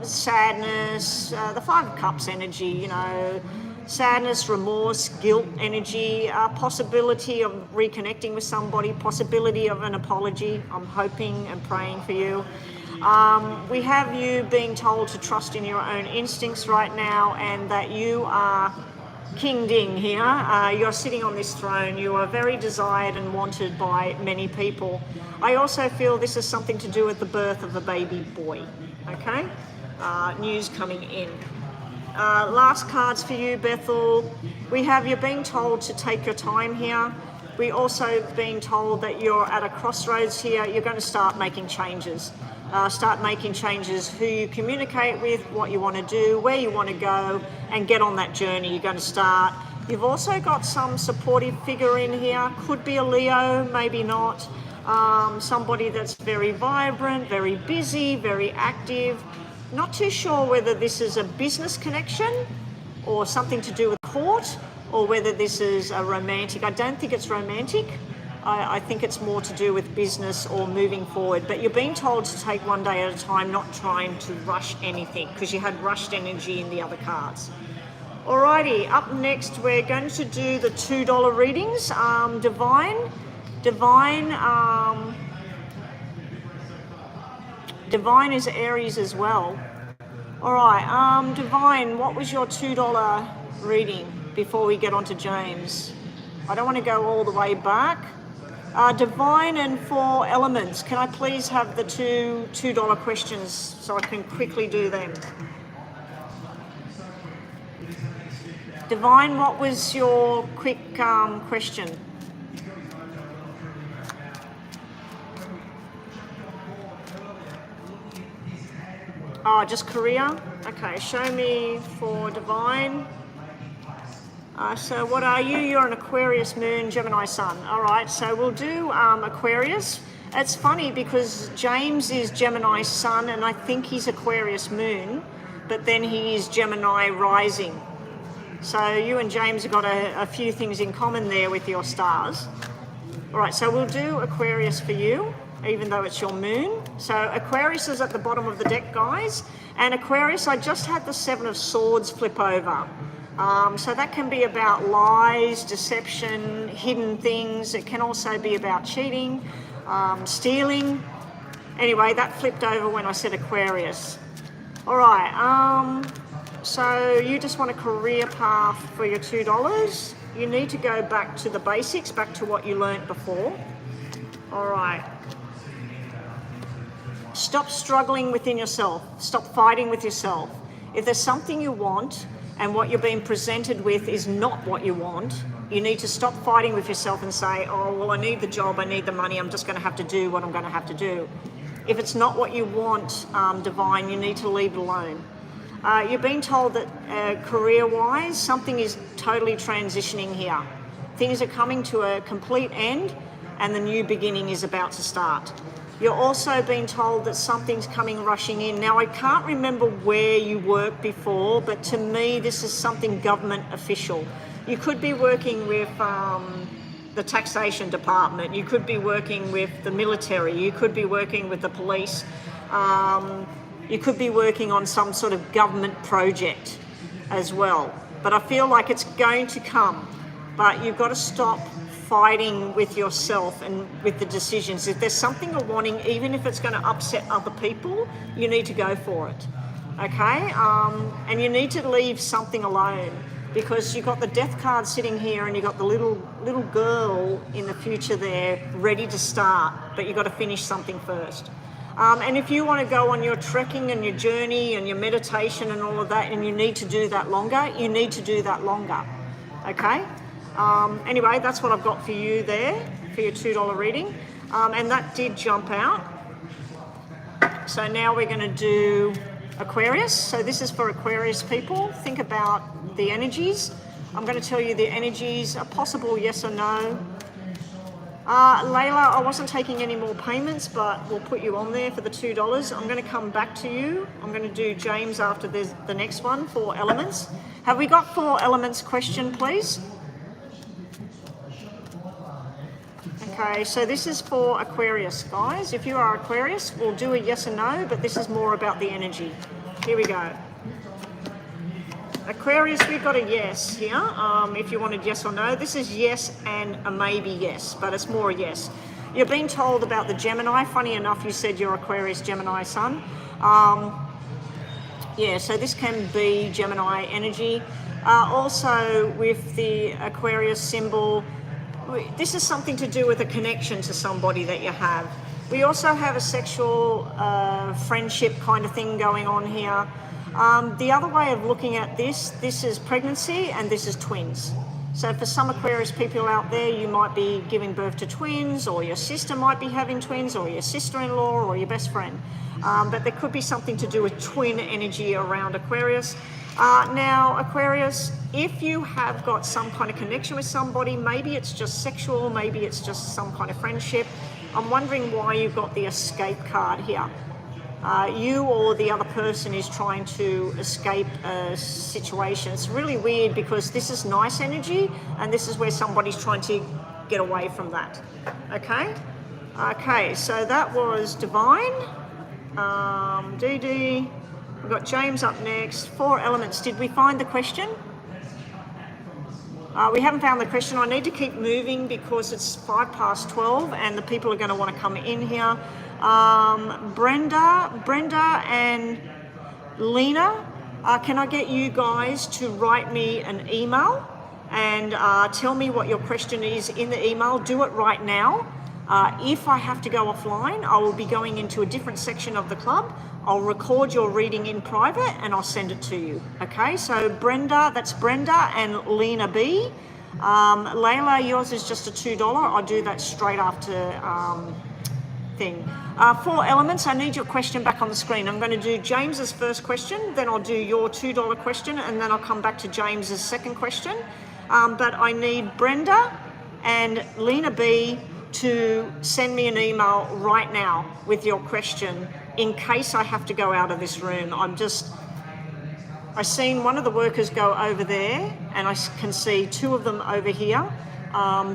sadness, the 5 of Cups energy, you know, sadness, remorse, guilt energy, possibility of reconnecting with somebody, possibility of an apology. I'm hoping and praying for you. We have you being told to trust in your own instincts right now, and that you are King Ding here. You're sitting on this throne. You are very desired and wanted by many people. I also feel this is something to do with the birth of a baby boy. Okay? News coming in. Last cards for you, Bethel. We have you being told to take your time here. We also being told that you're at a crossroads here. You're going to start making changes. Start making changes who you communicate with, what you want to do, where you want to go, and get on that journey. You're going to start. You've also got some supportive figure in here. Could be a Leo, maybe not. Somebody that's very vibrant, very busy, very active. Not too sure whether this is a business connection or something to do with court, or whether this is a romantic. I don't think it's romantic. I think it's more to do with business or moving forward. But you're being told to take one day at a time, not trying to rush anything, because you had rushed energy in the other cards. Alrighty, up next we're going to do the $2 readings. Divine is Aries as well. Alright, Divine, what was your $2 reading before we get on to James? I don't want to go all the way back. Divine and 4 elements. Can I please have the two $2 questions so I can quickly do them? Divine, what was your quick question? Oh, just career? Okay, show me for divine. So what are you? You're an Aquarius moon, Gemini sun. All right, so we'll do Aquarius. It's funny because James is Gemini sun and I think he's Aquarius moon, but then he is Gemini rising. So you and James have got a few things in common there with your stars. All right, so we'll do Aquarius for you, even though it's your moon. So Aquarius is at the bottom of the deck, guys. And Aquarius, I just had the Seven of Swords flip over. So that can be about lies, deception, hidden things. It can also be about cheating, stealing. Anyway, that flipped over when I said Aquarius. All right, so you just want a career path for your $2. You need to go back to the basics, back to what you learnt before. All right. Stop struggling within yourself. Stop fighting with yourself. If there's something you want and what you're being presented with is not what you want, you need to stop fighting with yourself and say, oh, well, I need the job, I need the money, I'm just going to have to do what I'm going to have to do. If it's not what you want, divine, you need to leave it alone. You're being told that career-wise, something is totally transitioning here. Things are coming to a complete end and the new beginning is about to start. You're also being told that something's coming rushing in. Now, I can't remember where you worked before, but to me, this is something government official. You could be working with the taxation department. You could be working with the military. You could be working with the police. You could be working on some sort of government project as well. But I feel like it's going to come. But you've got to stop fighting with yourself and with the decisions. If there's something you're wanting, even if it's going to upset other people, you need to go for it, okay? And you need to leave something alone because you've got the death card sitting here and you've got the little girl in the future there ready to start, but you've got to finish something first. And if you want to go on your trekking and your journey and your meditation and all of that, and you need to do that longer, you need to do that longer, okay? Anyway, that's what I've got for you there, for your $2 reading. And that did jump out. So now we're going to do Aquarius. So this is for Aquarius people. Think about the energies. I'm going to tell you the energies, a possible yes or no. Layla, I wasn't taking any more payments, but we'll put you on there for the $2. I'm going to come back to you. I'm going to do James after the next one, 4 elements. Have we got 4 elements question, please? Okay, so this is for Aquarius, guys. If you are Aquarius, we'll do a yes or no, but this is more about the energy. Here we go. Aquarius, we've got a yes here. If you wanted yes or no, this is yes and a maybe yes, but it's more a yes. You're being told about the Gemini. Funny enough, you said you're Aquarius Gemini sun. Yeah, so this can be Gemini energy. Also with the Aquarius symbol, this is something to do with a connection to somebody that you have. We also have a sexual friendship kind of thing going on here. The other way of looking at this is pregnancy and this is twins. So for some Aquarius people out there, you might be giving birth to twins, or your sister might be having twins, or your sister-in-law, or your best friend. But there could be something to do with twin energy around Aquarius. Now, Aquarius, if you have got some kind of connection with somebody, maybe it's just sexual, maybe it's just some kind of friendship. I'm wondering why you've got the escape card here. You or the other person is trying to escape a situation. It's really weird because this is nice energy and this is where somebody's trying to get away from that. Okay? Okay, so that was Divine. Dee Dee. We've got James up next. 4 elements. Did we find the question? We haven't found the question. I need to keep moving because it's 12:05 and the people are going to want to come in here. Brenda and Lena, can I get you guys to write me an email and tell me what your question is in the email? Do it right now. If I have to go offline, I will be going into a different section of the club. I'll record your reading in private and I'll send it to you. Okay, so Brenda, that's Brenda and Lena B. Layla, yours is just a $2. I'll do that straight after thing. 4 elements, I need your question back on the screen. I'm going to do James's first question, then I'll do your $2 question, and then I'll come back to James's second question. But I need Brenda and Lena B to send me an email right now with your question in case I have to go out of this room. I've seen one of the workers go over there, and I can see 2 of them over here.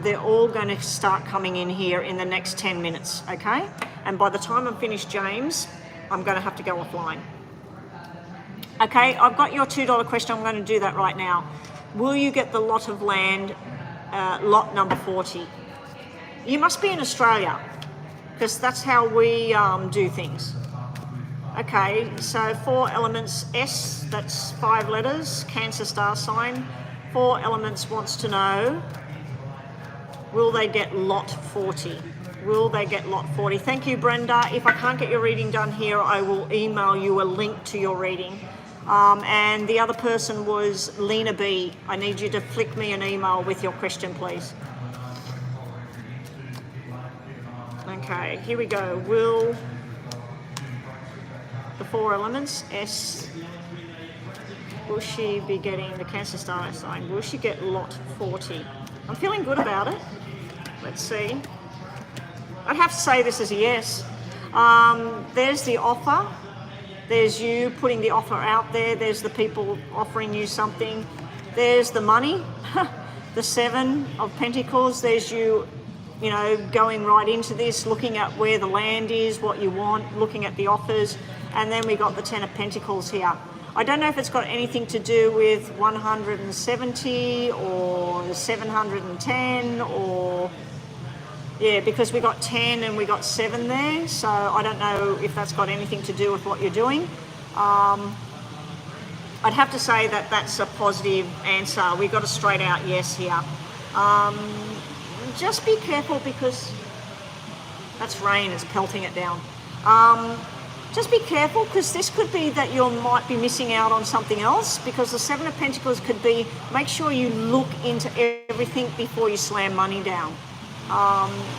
They're all going to start coming in here in the next 10 minutes, okay? And by the time I'm finished, James, I'm going to have to go offline. Okay, I've got your $2 question. I'm going to do that right now. Will you get the lot of land, lot number 40? You must be in Australia, because that's how we do things. Okay, so 4 elements, S, that's 5 letters, Cancer star sign. 4 elements wants to know, will they get lot 40? Will they get lot 40? Thank you, Brenda. If I can't get your reading done here, I will email you a link to your reading. And the other person was Lena B. I need you to flick me an email with your question, please. Okay, here we go. Will the 4 elements, S, will she be getting the Cancer star sign? Will she get lot 40? I'm feeling good about it. Let's see. I'd have to say this is a yes. There's the offer. There's you putting the offer out there. There's the people offering you something. There's the money, the 7 of Pentacles. There's you know, going right into this, looking at where the land is, what you want, looking at the offers. And then we got the 10 of Pentacles here. I don't know if it's got anything to do with 170 or 710 or... Yeah, because we got 10 and we got 7 there, so I don't know if that's got anything to do with what you're doing. I'd have to say that that's a positive answer. We got a straight out yes here. Just be careful because that's rain, it's pelting it down. Just be careful because this could be that you might be missing out on something else, because the 7 of Pentacles could be, make sure you look into everything before you slam money down.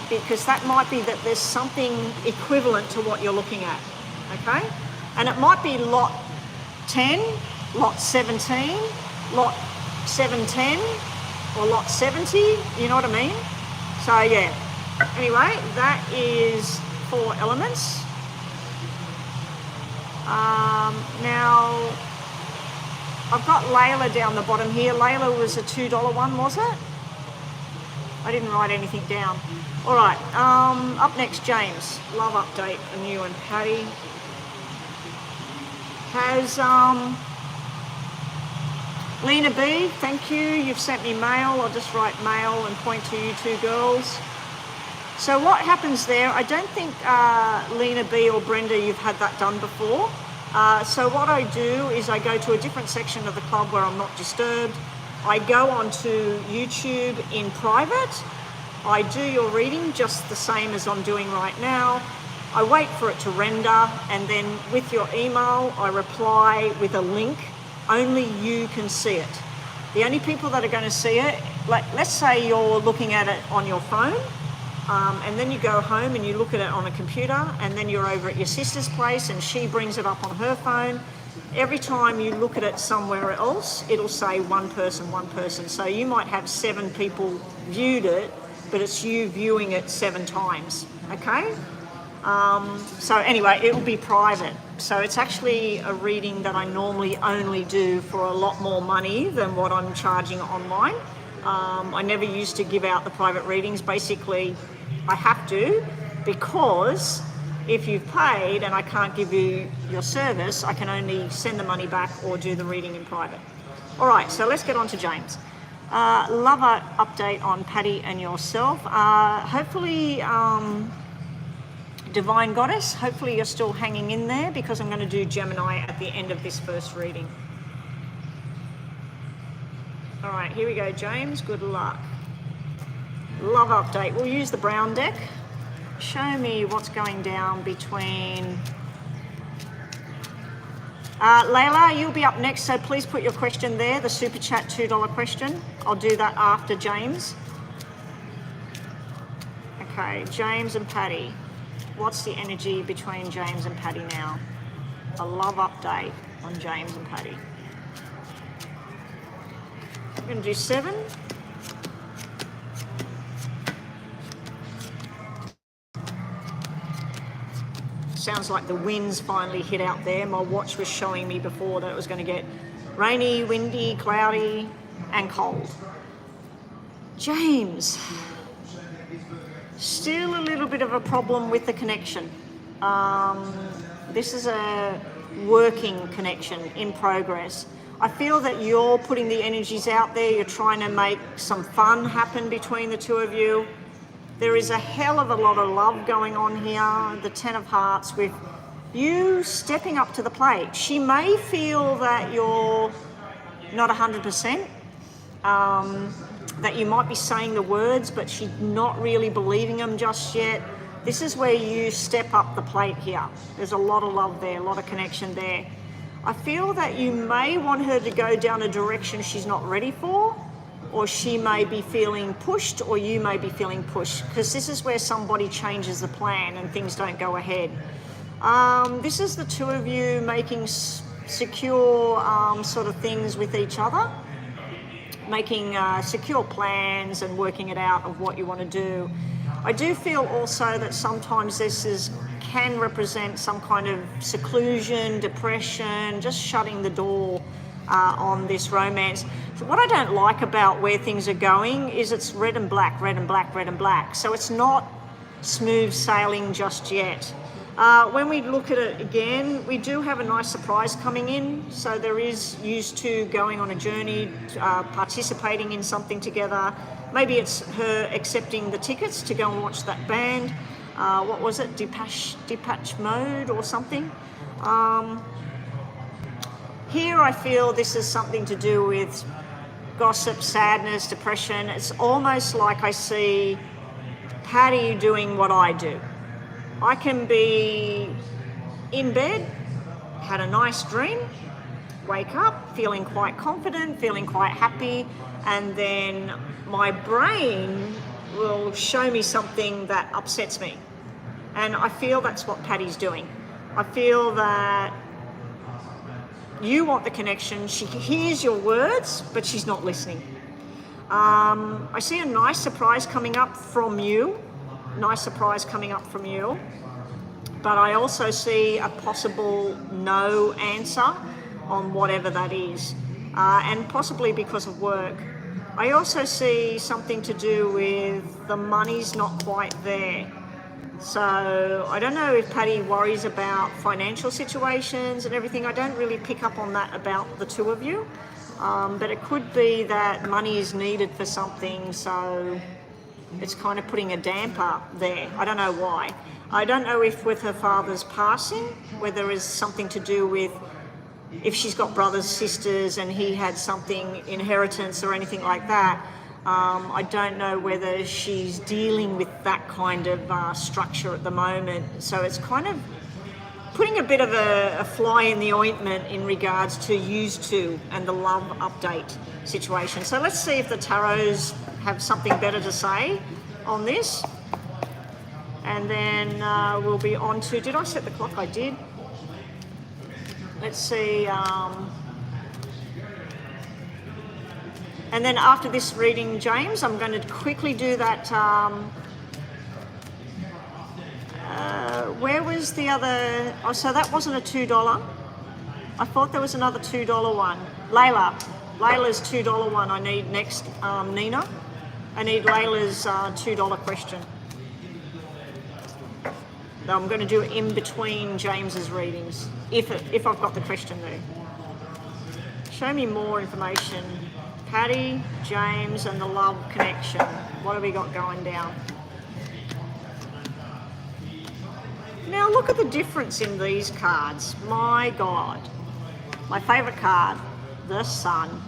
Because that might be that there's something equivalent to what you're looking at, okay? And it might be lot 10, lot 17, lot 710, or lot 70, you know what I mean? So yeah, anyway, that is 4 elements. Now, I've got Layla down the bottom here. Layla was a $2 one, was it? I didn't write anything down. All right, up next, James. Love update on you and Patty. Has Lena B, thank you. You've sent me mail. I'll just write mail and point to you 2 girls. So what happens there, I don't think Lena B or Brenda, you've had that done before. So what I do is I go to a different section of the club where I'm not disturbed. I go onto YouTube in private. I do your reading just the same as I'm doing right now. I wait for it to render, and then with your email, I reply with a link. Only you can see it. The only people that are going to see it, like let's say you're looking at it on your phone, and then you go home and you look at it on a computer, and then you're over at your sister's place and she brings it up on her phone. Every time you look at it somewhere else, it'll say one person. So you might have 7 people viewed it, but it's you viewing it 7 times, okay? So anyway, it will be private. So it's actually a reading that I normally only do for a lot more money than what I'm charging online. I never used to give out the private readings. Basically, I have to, because if you've paid and I can't give you your service, I can only send the money back or do the reading in private. All right, so let's get on to James. Love an update on Patty and yourself. Hopefully, Divine Goddess, hopefully you're still hanging in there, because I'm going to do Gemini at the end of this first reading. All right, here we go, James. Good luck. Love update. We'll use the brown deck. Show me what's going down between... Layla, you'll be up next, so please put your question there, the Super Chat $2 question. I'll do that after James. Okay, James and Patty. What's the energy between James and Patty now? A love update on James and Patty. I'm going to do 7. Sounds like the winds finally hit out there. My watch was showing me before that it was going to get rainy, windy, cloudy, and cold. James, still a little bit of a problem with the connection. This is a working connection in progress. I feel that you're putting the energies out there. You're trying to make some fun happen between the two of you. There is a hell of a lot of love going on here. The 10 of Hearts with you stepping up to the plate. She may feel that you're not 100%, that you might be saying the words, but she's not really believing them just yet. This is where you step up the plate here. There's a lot of love there, a lot of connection there. I feel that you may want her to go down a direction she's not ready for, or she may be feeling pushed, or you may be feeling pushed, because this is where somebody changes the plan and things don't go ahead. This is the two of you making secure sort of things with each other, making secure plans and working it out of what you want to do. I do feel also that sometimes this can represent some kind of seclusion, depression, just shutting the door on this romance. So what I don't like about where things are going is it's red and black, red and black, red and black. So it's not smooth sailing just yet. When we look at it again, we do have a nice surprise coming in. So there is used to going on a journey, participating in something together. Maybe it's her accepting the tickets to go and watch that band. What was it? Depeche Mode or something? Here I feel this is something to do with gossip, sadness, depression. It's almost like I see Patty doing what I do. I can be in bed, had a nice dream, wake up feeling quite confident, feeling quite happy, and then my brain will show me something that upsets me. And I feel that's what Patty's doing. I feel that you want the connection. She hears your words, but she's not listening. I see a nice surprise coming up from you. Nice surprise coming up from you. But I also see a possible no answer on whatever that is. And possibly because of work. I also see something to do with the money's not quite there. So I don't know if Patty worries about financial situations and everything. I don't really pick up on that about the two of you. But it could be that money is needed for something, so it's kind of putting a damper there. I don't know why. I don't know if with her father's passing, whether it's something to do with if she's got brothers, sisters, and he had something, inheritance or anything like that. I don't know whether she's dealing with that kind of structure at the moment. So it's kind of putting a bit of a fly in the ointment in regards to used to and the love update situation. So let's see if the tarots have something better to say on this. And then we'll be on to, did I set the clock? I did. Let's see. And then after this reading, James, I'm going to quickly do that. Where was the other? Oh, so that wasn't a $2. I thought there was another $2 one. Layla's $2 one I need next, Nina. I need Layla's $2 question. I'm going to do it in between James's readings, if I've got the question there. Show me more information. Patty, James, and the love connection. What have we got going down? Now look at the difference in these cards. My God. My favourite card, the Sun.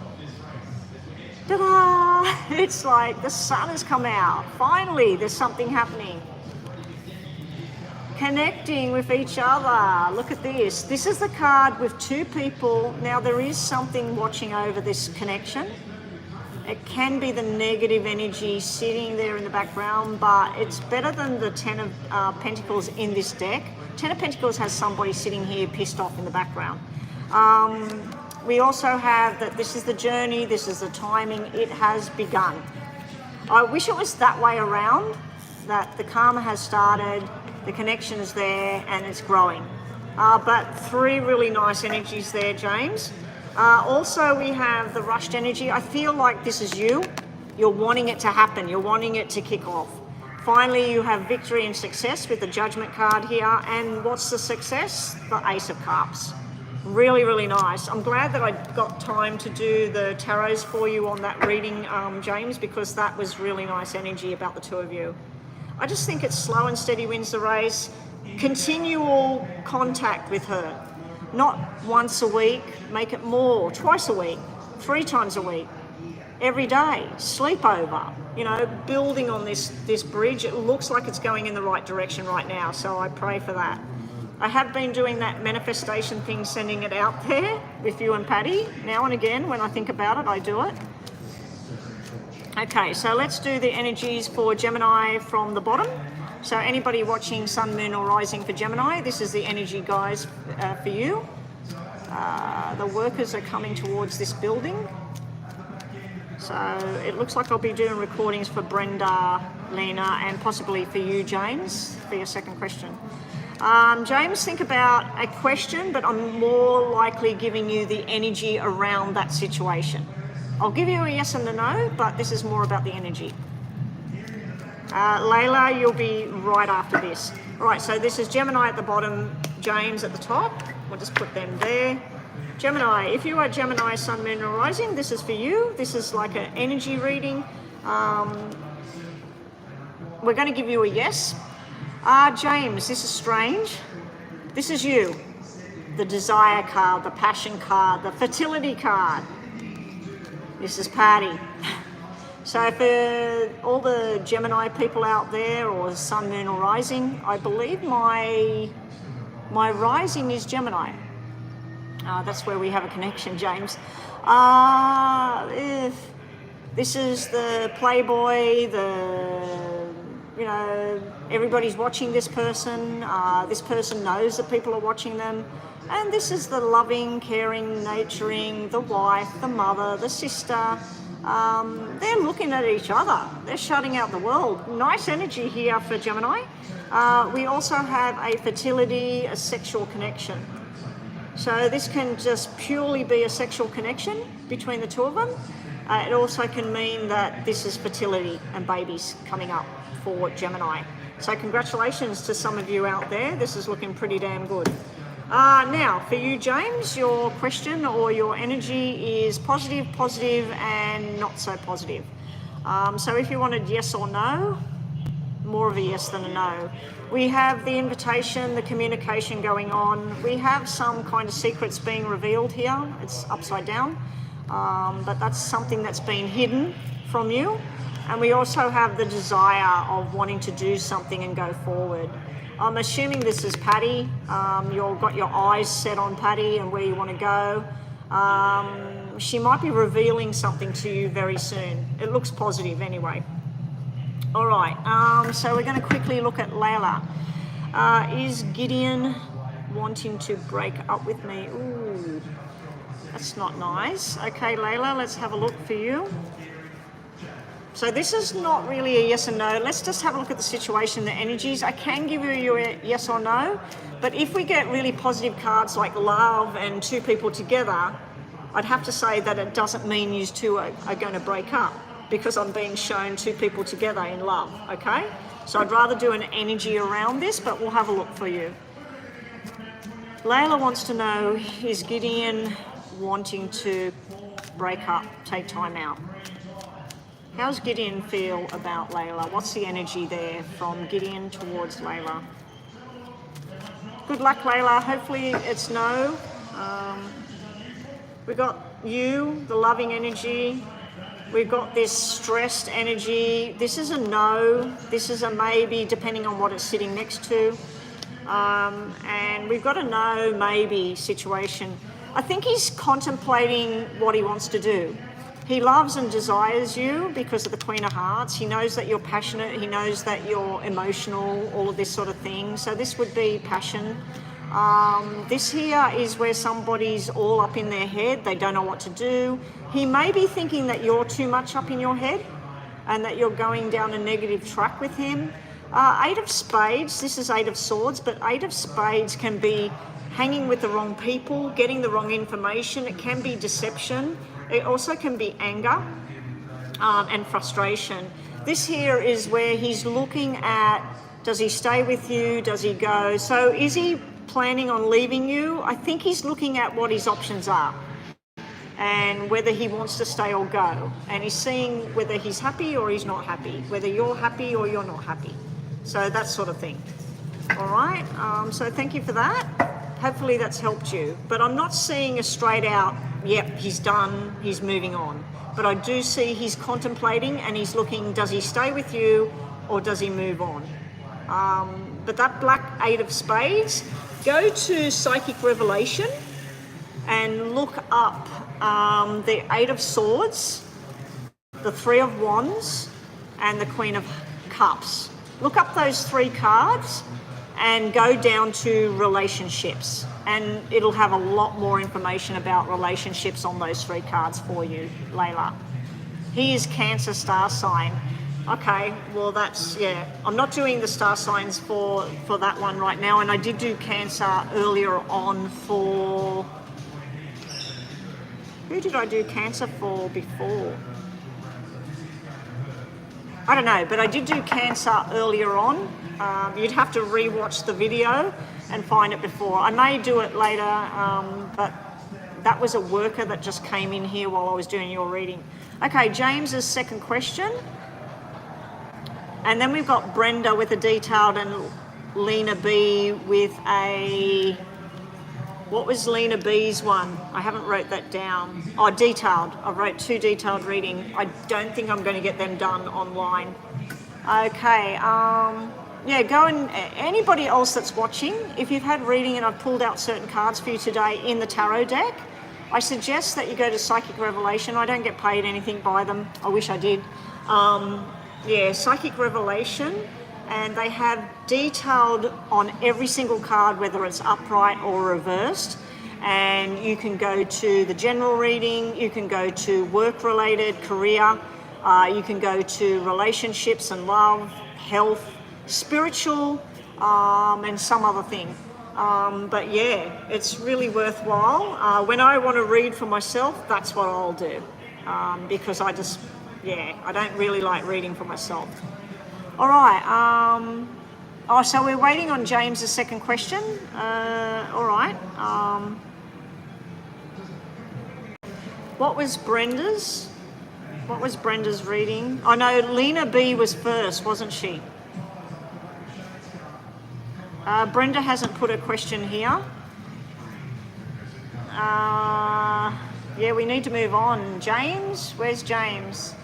Ta-da! It's like the sun has come out. Finally, there's something happening. Connecting with each other. Look at this. This is the card with two people. Now there is something watching over this connection. It can be the negative energy sitting there in the background, but it's better than the Ten of Pentacles in this deck. Ten of Pentacles has somebody sitting here pissed off in the background. We also have that this is the journey, this is the timing, it has begun. I wish it was that way around, that the karma has started, the connection is there, and it's growing. But three really nice energies there, James. Also, we have the rushed energy. I feel like this is you. You're wanting it to happen. You're wanting it to kick off. Finally, you have victory and success with the Judgment card here. And what's the success? The Ace of Cups. Really, really nice. I'm glad that I got time to do the tarots for you on that reading, James, because that was really nice energy about the two of you. I just think it's slow and steady wins the race. Continual contact with her. Not once a week, make it more, twice a week, 3 times a week, every day, sleepover, you know, building on this bridge. It looks like it's going in the right direction right now, so I pray for that. I have been doing that manifestation thing, sending it out there with you and Patty. Now and again, when I think about it, I do it. Okay, so let's do the energies for Gemini from the bottom. So anybody watching Sun, Moon or Rising for Gemini, this is the energy, guys, for you. The workers are coming towards this building. So it looks like I'll be doing recordings for Brenda, Lena, and possibly for you, James, for your second question. James, think about a question, but I'm more likely giving you the energy around that situation. I'll give you a yes and a no, but this is more about the energy. Layla, you'll be right after this. All right, so this is Gemini at the bottom, James at the top. We'll just put them there. Gemini, if you are Gemini, Sun, Moon, or Rising, this is for you. This is like an energy reading. We're going to give you a yes. James, this is strange. This is you. The Desire card, the Passion card, the Fertility card. This is Patty. So for all the Gemini people out there, or Sun, Moon, or Rising, I believe my rising is Gemini. That's where we have a connection, James. This is the playboy, you know, everybody's watching this person. This person knows that people are watching them. And this is the loving, caring, nurturing, the wife, the mother, the sister. They're looking at each other. They're shutting out the world. Nice energy here for Gemini. We also have a fertility, a sexual connection. So this can just purely be a sexual connection between the two of them. It also can mean that this is fertility and babies coming up for Gemini. So congratulations to some of you out there. This is looking pretty damn good. Now, for you, James, your question or your energy is positive, positive, and not so positive. So if you wanted yes or no, more of a yes than a no. We have the invitation, the communication going on. We have some kind of secrets being revealed here. It's upside down, but that's something that's been hidden from you. And we also have the desire of wanting to do something and go forward. I'm assuming this is Patty. You've got your eyes set on Patty and where you want to go. She might be revealing something to you very soon. It looks positive anyway. All right, so we're going to quickly look at Layla. Is Gideon wanting to break up with me? Ooh, that's not nice. Okay, Layla, let's have a look for you. So this is not really a yes or no. Let's just have a look at the situation, the energies. I can give you a yes or no, but if we get really positive cards like love and two people together, I'd have to say that it doesn't mean you two are going to break up, because I'm being shown two people together in love, okay? So I'd rather do an energy around this, but we'll have a look for you. Layla wants to know, is Gideon wanting to break up, take time out? How's Gideon feel about Layla? What's the energy there from Gideon towards Layla? Good luck, Layla. Hopefully it's no. We've got you, the loving energy. We've got this stressed energy. This is a no. This is a maybe, depending on what it's sitting next to. And we've got a no, maybe situation. I think he's contemplating what he wants to do. He loves and desires you because of the Queen of Hearts. He knows that you're passionate. He knows that you're emotional, all of this sort of thing. So this would be passion. This here is where somebody's all up in their head. They don't know what to do. He may be thinking that you're too much up in your head and that you're going down a negative track with him. Eight of Spades, this is Eight of Swords, but Eight of Spades can be hanging with the wrong people, getting the wrong information. It can be deception. It also can be anger and frustration. This here is where he's looking at, does he stay with you? Does he go? So is he planning on leaving you? I think he's looking at what his options are and whether he wants to stay or go. And he's seeing whether he's happy or he's not happy, whether you're happy or you're not happy. So that sort of thing. All right, so thank you for that. Hopefully that's helped you. But I'm not seeing a straight out, yep, he's done, he's moving on. But I do see he's contemplating and he's looking, does he stay with you or does he move on? But that black Eight of Spades, go to Psychic Revelation and look up the Eight of Swords, the Three of Wands, and the Queen of Cups. Look up those three cards and go down to relationships, and it'll have a lot more information about relationships on those three cards for you, Layla. He is Cancer star sign. Okay, well that's, yeah. I'm not doing the star signs for that one right now, and I did do Cancer earlier on for... Who did I do Cancer for before? I don't know, but I did do Cancer earlier on. You'd have to re-watch the video and find it before. I may do it later, but that was a worker that just came in here while I was doing your reading. Okay, James's second question. And then we've got Brenda with a detailed and Lena B with a... What was Lena B's one? I haven't wrote that down. Oh, detailed. I wrote 2 detailed reading. I don't think I'm going to get them done online. Okay, yeah, go and anybody else that's watching, if you've had reading and I've pulled out certain cards for you today in the tarot deck, I suggest that you go to Psychic Revelation. I don't get paid anything by them. I wish I did. Yeah, Psychic Revelation. And they have detailed on every single card, whether it's upright or reversed. And you can go to the general reading, you can go to work-related, career, you can go to relationships and love, health, spiritual, and some other thing. But yeah, it's really worthwhile. When I want to read for myself, that's what I'll do. Because I just, yeah, I don't really like reading for myself. All right. Oh, so we're waiting on James's second question. All right. What was Brenda's? What was Brenda's reading? Oh no, Lena B was first, wasn't she? Brenda hasn't put a question here. Yeah, we need to move on. James, where's James?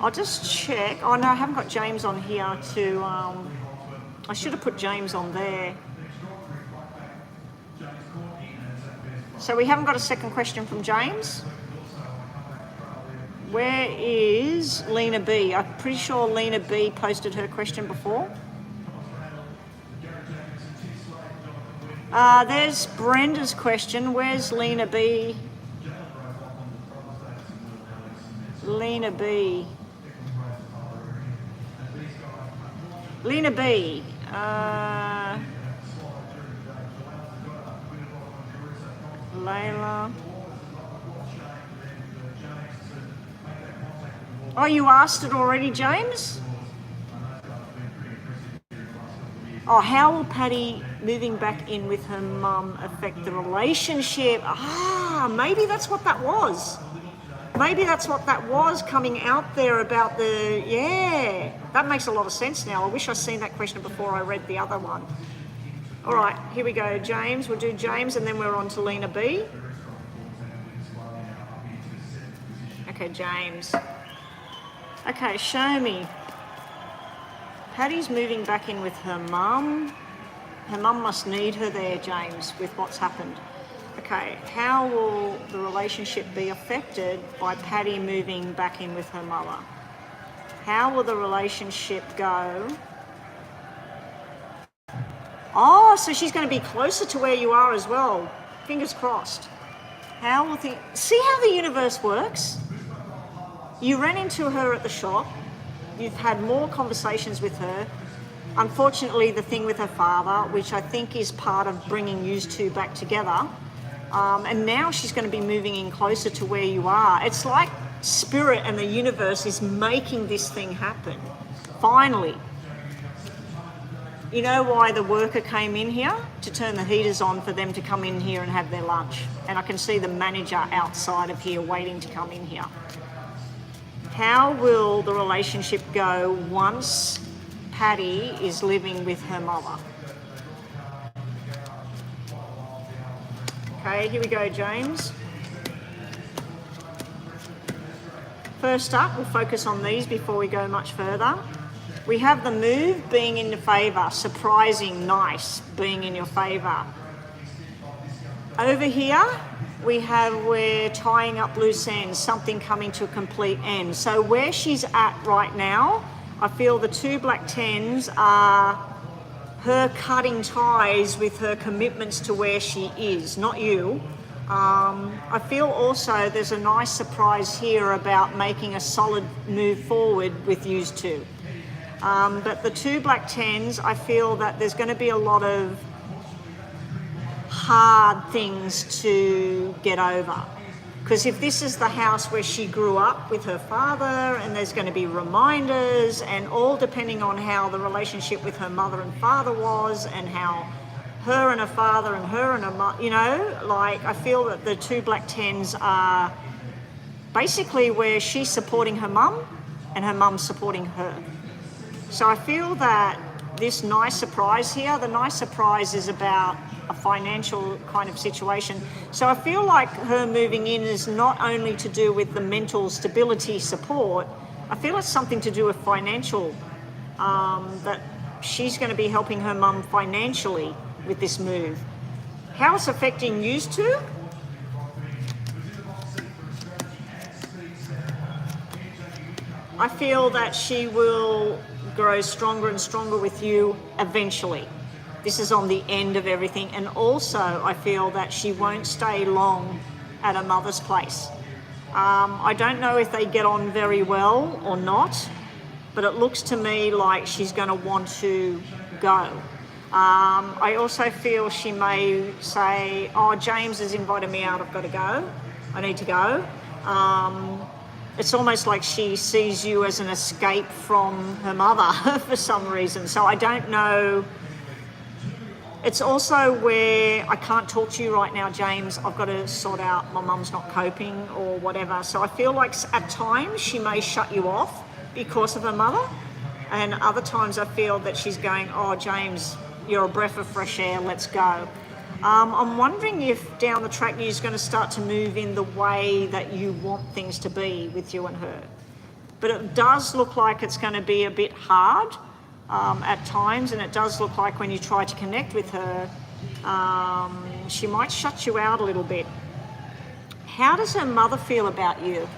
I'll just check. Oh no, I haven't got James on here to, I should have put James on there. So we haven't got a second question from James. Where is Lena B? I'm pretty sure Lena B posted her question before. There's Brenda's question. Where's Lena B? Lena B. Lena B. Layla. Oh, you asked it already, James? Oh, how will Patty moving back in with her mum affect the relationship? Ah, maybe that's what that was. Maybe that's what that was coming out there about the, yeah. That makes a lot of sense now. I wish I'd seen that question before I read the other one. All right, here we go, James. We'll do James and then we're on to Lena B. Okay, James. Okay, show me. Patty's moving back in with her mum. Her mum must need her there, James, with what's happened. Okay. Okay, how will the relationship be affected by Patty moving back in with her mother? How will the relationship go? Oh, so she's going to be closer to where you are as well. Fingers crossed. How will see how the universe works? You ran into her at the shop. You've had more conversations with her. Unfortunately, the thing with her father, which I think is part of bringing you two back together, and now she's going to be moving in closer to where you are. It's like spirit and the universe is making this thing happen. Finally. You know why the worker came in here? To turn the heaters on for them to come in here and have their lunch. And I can see the manager outside of here waiting to come in here. How will the relationship go once Patty is living with her mother? Okay, here we go, James. First up, we'll focus on these before we go much further. We have the move being in your favour, surprising, nice, being in your favour. Over here, we have we're tying up loose ends, something coming to a complete end. So where she's at right now, I feel the 2 black 10s are her cutting ties with her commitments to where she is, not you. I feel also there's a nice surprise here about making a solid move forward with you two. But the 2 black 10s, I feel that there's going to be a lot of hard things to get over. Because if this is the house where she grew up with her father, and there's going to be reminders, and all depending on how the relationship with her mother and father was, and how her and her father and her and her mother, you know, like I feel that the 2 black 10s are basically where she's supporting her mum and her mum's supporting her. So I feel that this nice surprise here, the nice surprise is about a financial kind of situation. So I feel like her moving in is not only to do with the mental stability support, I feel it's something to do with financial, that she's going to be helping her mum financially with this move. How it's affecting you two? I feel that she will grow stronger and stronger with you eventually. This is on the end of everything. And also I feel that she won't stay long at her mother's place. I don't know if they get on very well or not, but it looks to me like she's going to want to go. I also feel she may say, oh, James has invited me out, I've got to go. I need to go. It's almost like she sees you as an escape from her mother for some reason. So I don't know. It's also where I can't talk to you right now, James. I've got to sort out my mum's not coping or whatever. So I feel like at times she may shut you off because of her mother. And other times I feel that she's going, oh, James, you're a breath of fresh air, let's go. I'm wondering if down the track you're going to start to move in the way that you want things to be with you and her. But it does look like it's going to be a bit hard at times, and it does look like when you try to connect with her, she might shut you out a little bit. How does her mother feel about you?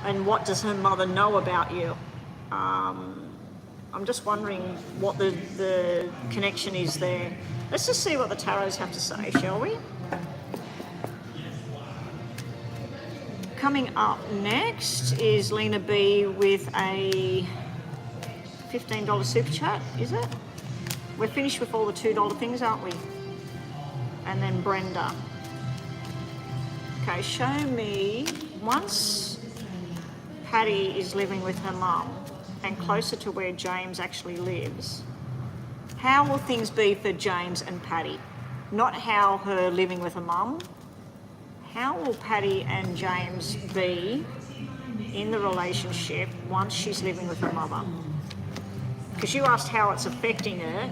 And what does her mother know about you? I'm just wondering what the connection is there. Let's just see what the tarots have to say, shall we? Coming up next is Lena B with a $15 super chat, is it? We're finished with all the $2 things, aren't we? And then Brenda. Okay, show me once Patty is living with her mum and closer to where James actually lives, how will things be for James and Patty? Not how her living with her mum. How will Patty and James be in the relationship once she's living with her mother? Because you asked how it's affecting her.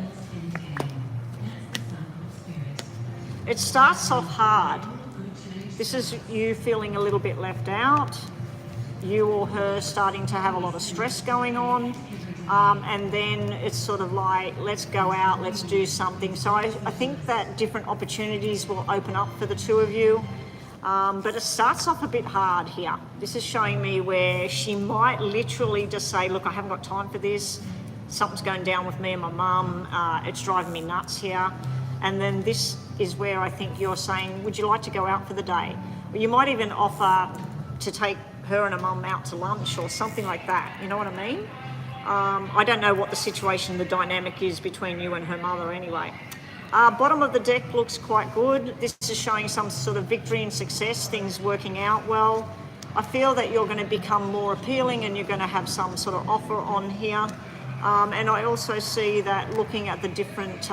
It starts off hard. This is you feeling a little bit left out. You or her starting to have a lot of stress going on. and then it's sort of like, let's go out, let's do something. So I think that different opportunities will open up for the two of you. But it starts off a bit hard here. This is showing me where she might literally just say, look, I haven't got time for this. Something's going down with me and my mum. It's driving me nuts here. And then this is where I think you're saying, would you like to go out for the day? Or you might even offer to take her and her mum out to lunch or something like that. You know what I mean? I don't know what the situation, the dynamic is between you and her mother anyway. Bottom of the deck looks quite good. This is showing some sort of victory and success, things working out well. I feel that you're going to become more appealing and you're going to have some sort of offer on here. And I also see that looking at the different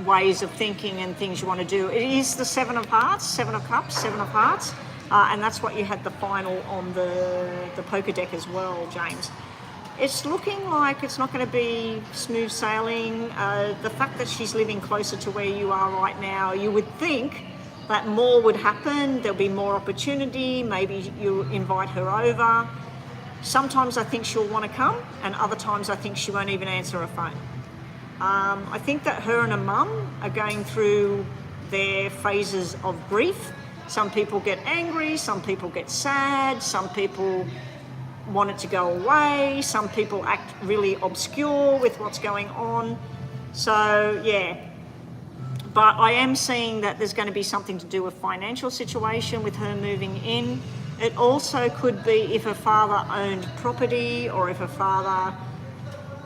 ways of thinking and things you want to do. It is the Seven of Hearts, Seven of Cups, Seven of Hearts. And that's what you had the final on the poker deck as well, James. It's looking like it's not going to be smooth sailing. The fact that she's living closer to where you are right now, you would think that more would happen. There'll be more opportunity. Maybe you invite her over. Sometimes I think she'll want to come, and other times I think she won't even answer her phone. I think that her and her mum are going through their phases of grief. Some people get angry, some people get sad, some people want it to go away, some people act really obscure with what's going on. So yeah, but I am seeing that there's going to be something to do with financial situation with her moving in. It also could be if her father owned property or if her father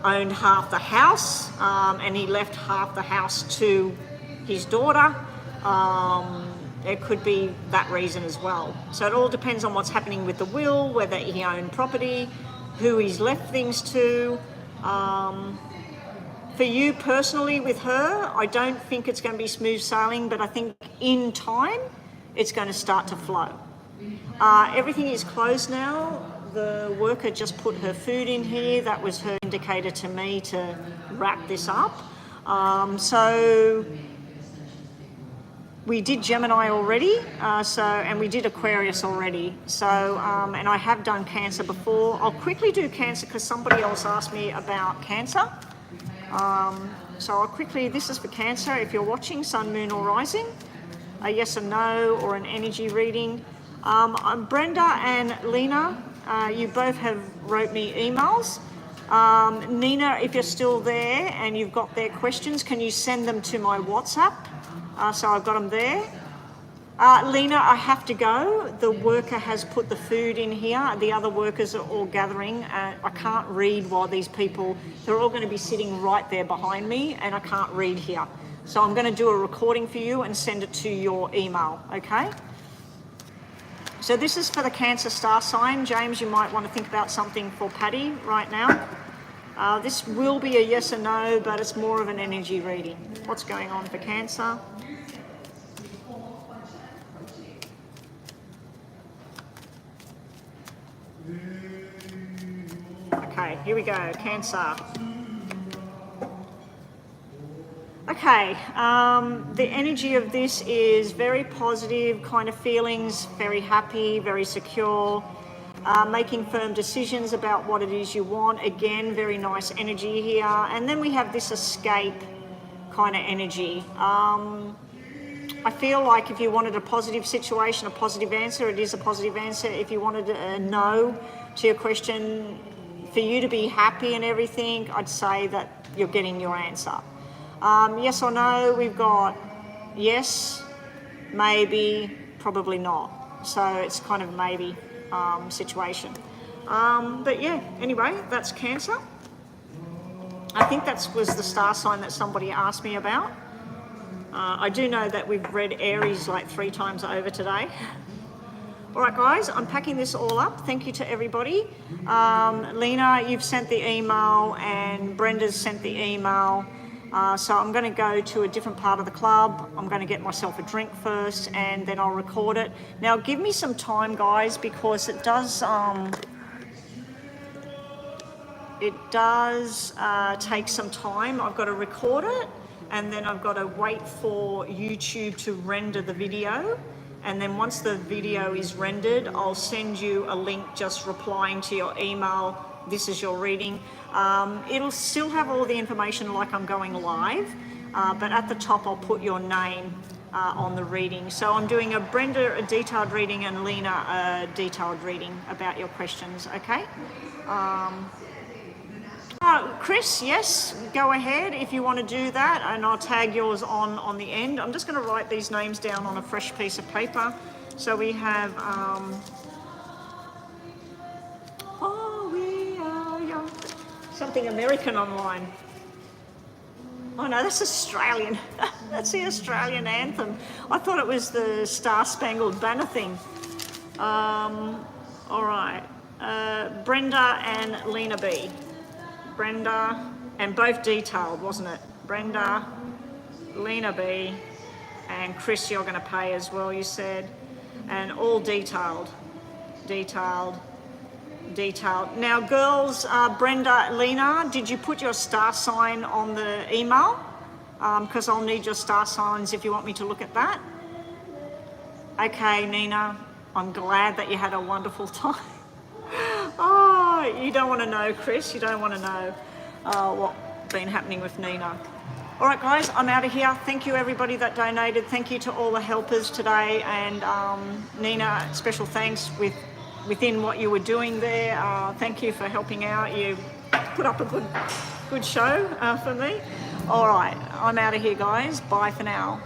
owned half the house and he left half the house to his daughter. It could be that reason as well. So it all depends on what's happening with the will, whether he owned property, who he's left things to. For you personally with her, I don't think it's going to be smooth sailing, but I think in time it's going to start to flow. Everything is closed now. The worker just put her food in here. That was her indicator to me to wrap this up. So we did Gemini already, and we did Aquarius already. So, and I have done Cancer before. I'll quickly do Cancer because somebody else asked me about Cancer. So I'll quickly, this is for Cancer. If you're watching, Sun, Moon or Rising, a yes or no or an energy reading. Brenda and Lena, you both have wrote me emails. Nina, if you're still there and you've got their questions, can you send them to my WhatsApp? So I've got them there. Lena, I have to go. The worker has put the food in here. The other workers are all gathering. I can't read while these people, they're all going to be sitting right there behind me and I can't read here. So I'm going to do a recording for you and send it to your email, okay? So this is for the Cancer star sign. James, you might want to think about something for Patty right now. This will be a yes or no, but it's more of an energy reading. What's going on for Cancer? Okay, here we go, Cancer. Okay, the energy of this is very positive kind of feelings, very happy, very secure, making firm decisions about what it is you want. Again, very nice energy here. And then we have this escape kind of energy. I feel like if you wanted a positive situation, a positive answer, it is a positive answer. If you wanted a no to your question, for you to be happy and everything, I'd say that you're getting your answer. Yes or no, we've got yes, maybe, probably not. So it's kind of maybe situation. But yeah, anyway, that's Cancer. I think that was the star sign that somebody asked me about. I do know that we've read Aries like 3 times over today. All right, guys, I'm packing this all up. Thank you to everybody. Lena, you've sent the email and Brenda's sent the email. So I'm going to go to a different part of the club. I'm going to get myself a drink first and then I'll record it. Now give me some time, guys, because it does take some time. I've got to record it and then I've got to wait for YouTube to render the video. And then once the video is rendered, I'll send you a link just replying to your email this is your reading. It'll still have all the information like I'm going live, but at the top I'll put your name on the reading. So I'm doing a Brenda a detailed reading and Lena a detailed reading about your questions, okay? Chris, yes, go ahead if you want to do that, and I'll tag yours on the end. I'm just going to write these names down on a fresh piece of paper. So we have, oh, we are young. Something American online. Oh no, that's Australian. That's the Australian anthem. I thought it was the Star Spangled Banner thing. All right, Brenda and Lena B. Brenda, and both detailed, wasn't it? Brenda, Lena B, and Chris, you're going to pay as well, you said. And all detailed, detailed, detailed. Now, girls, Brenda, Lena, did you put your star sign on the email? Because I'll need your star signs if you want me to look at that. Okay, Nina, I'm glad that you had a wonderful time. Oh, you don't want to know, Chris. You don't want to know what's been happening with Nina. All right, guys, I'm out of here. Thank you, everybody that donated. Thank you to all the helpers today. And Nina, special thanks within what you were doing there. Thank you for helping out. You put up a good show for me. All right, I'm out of here, guys. Bye for now.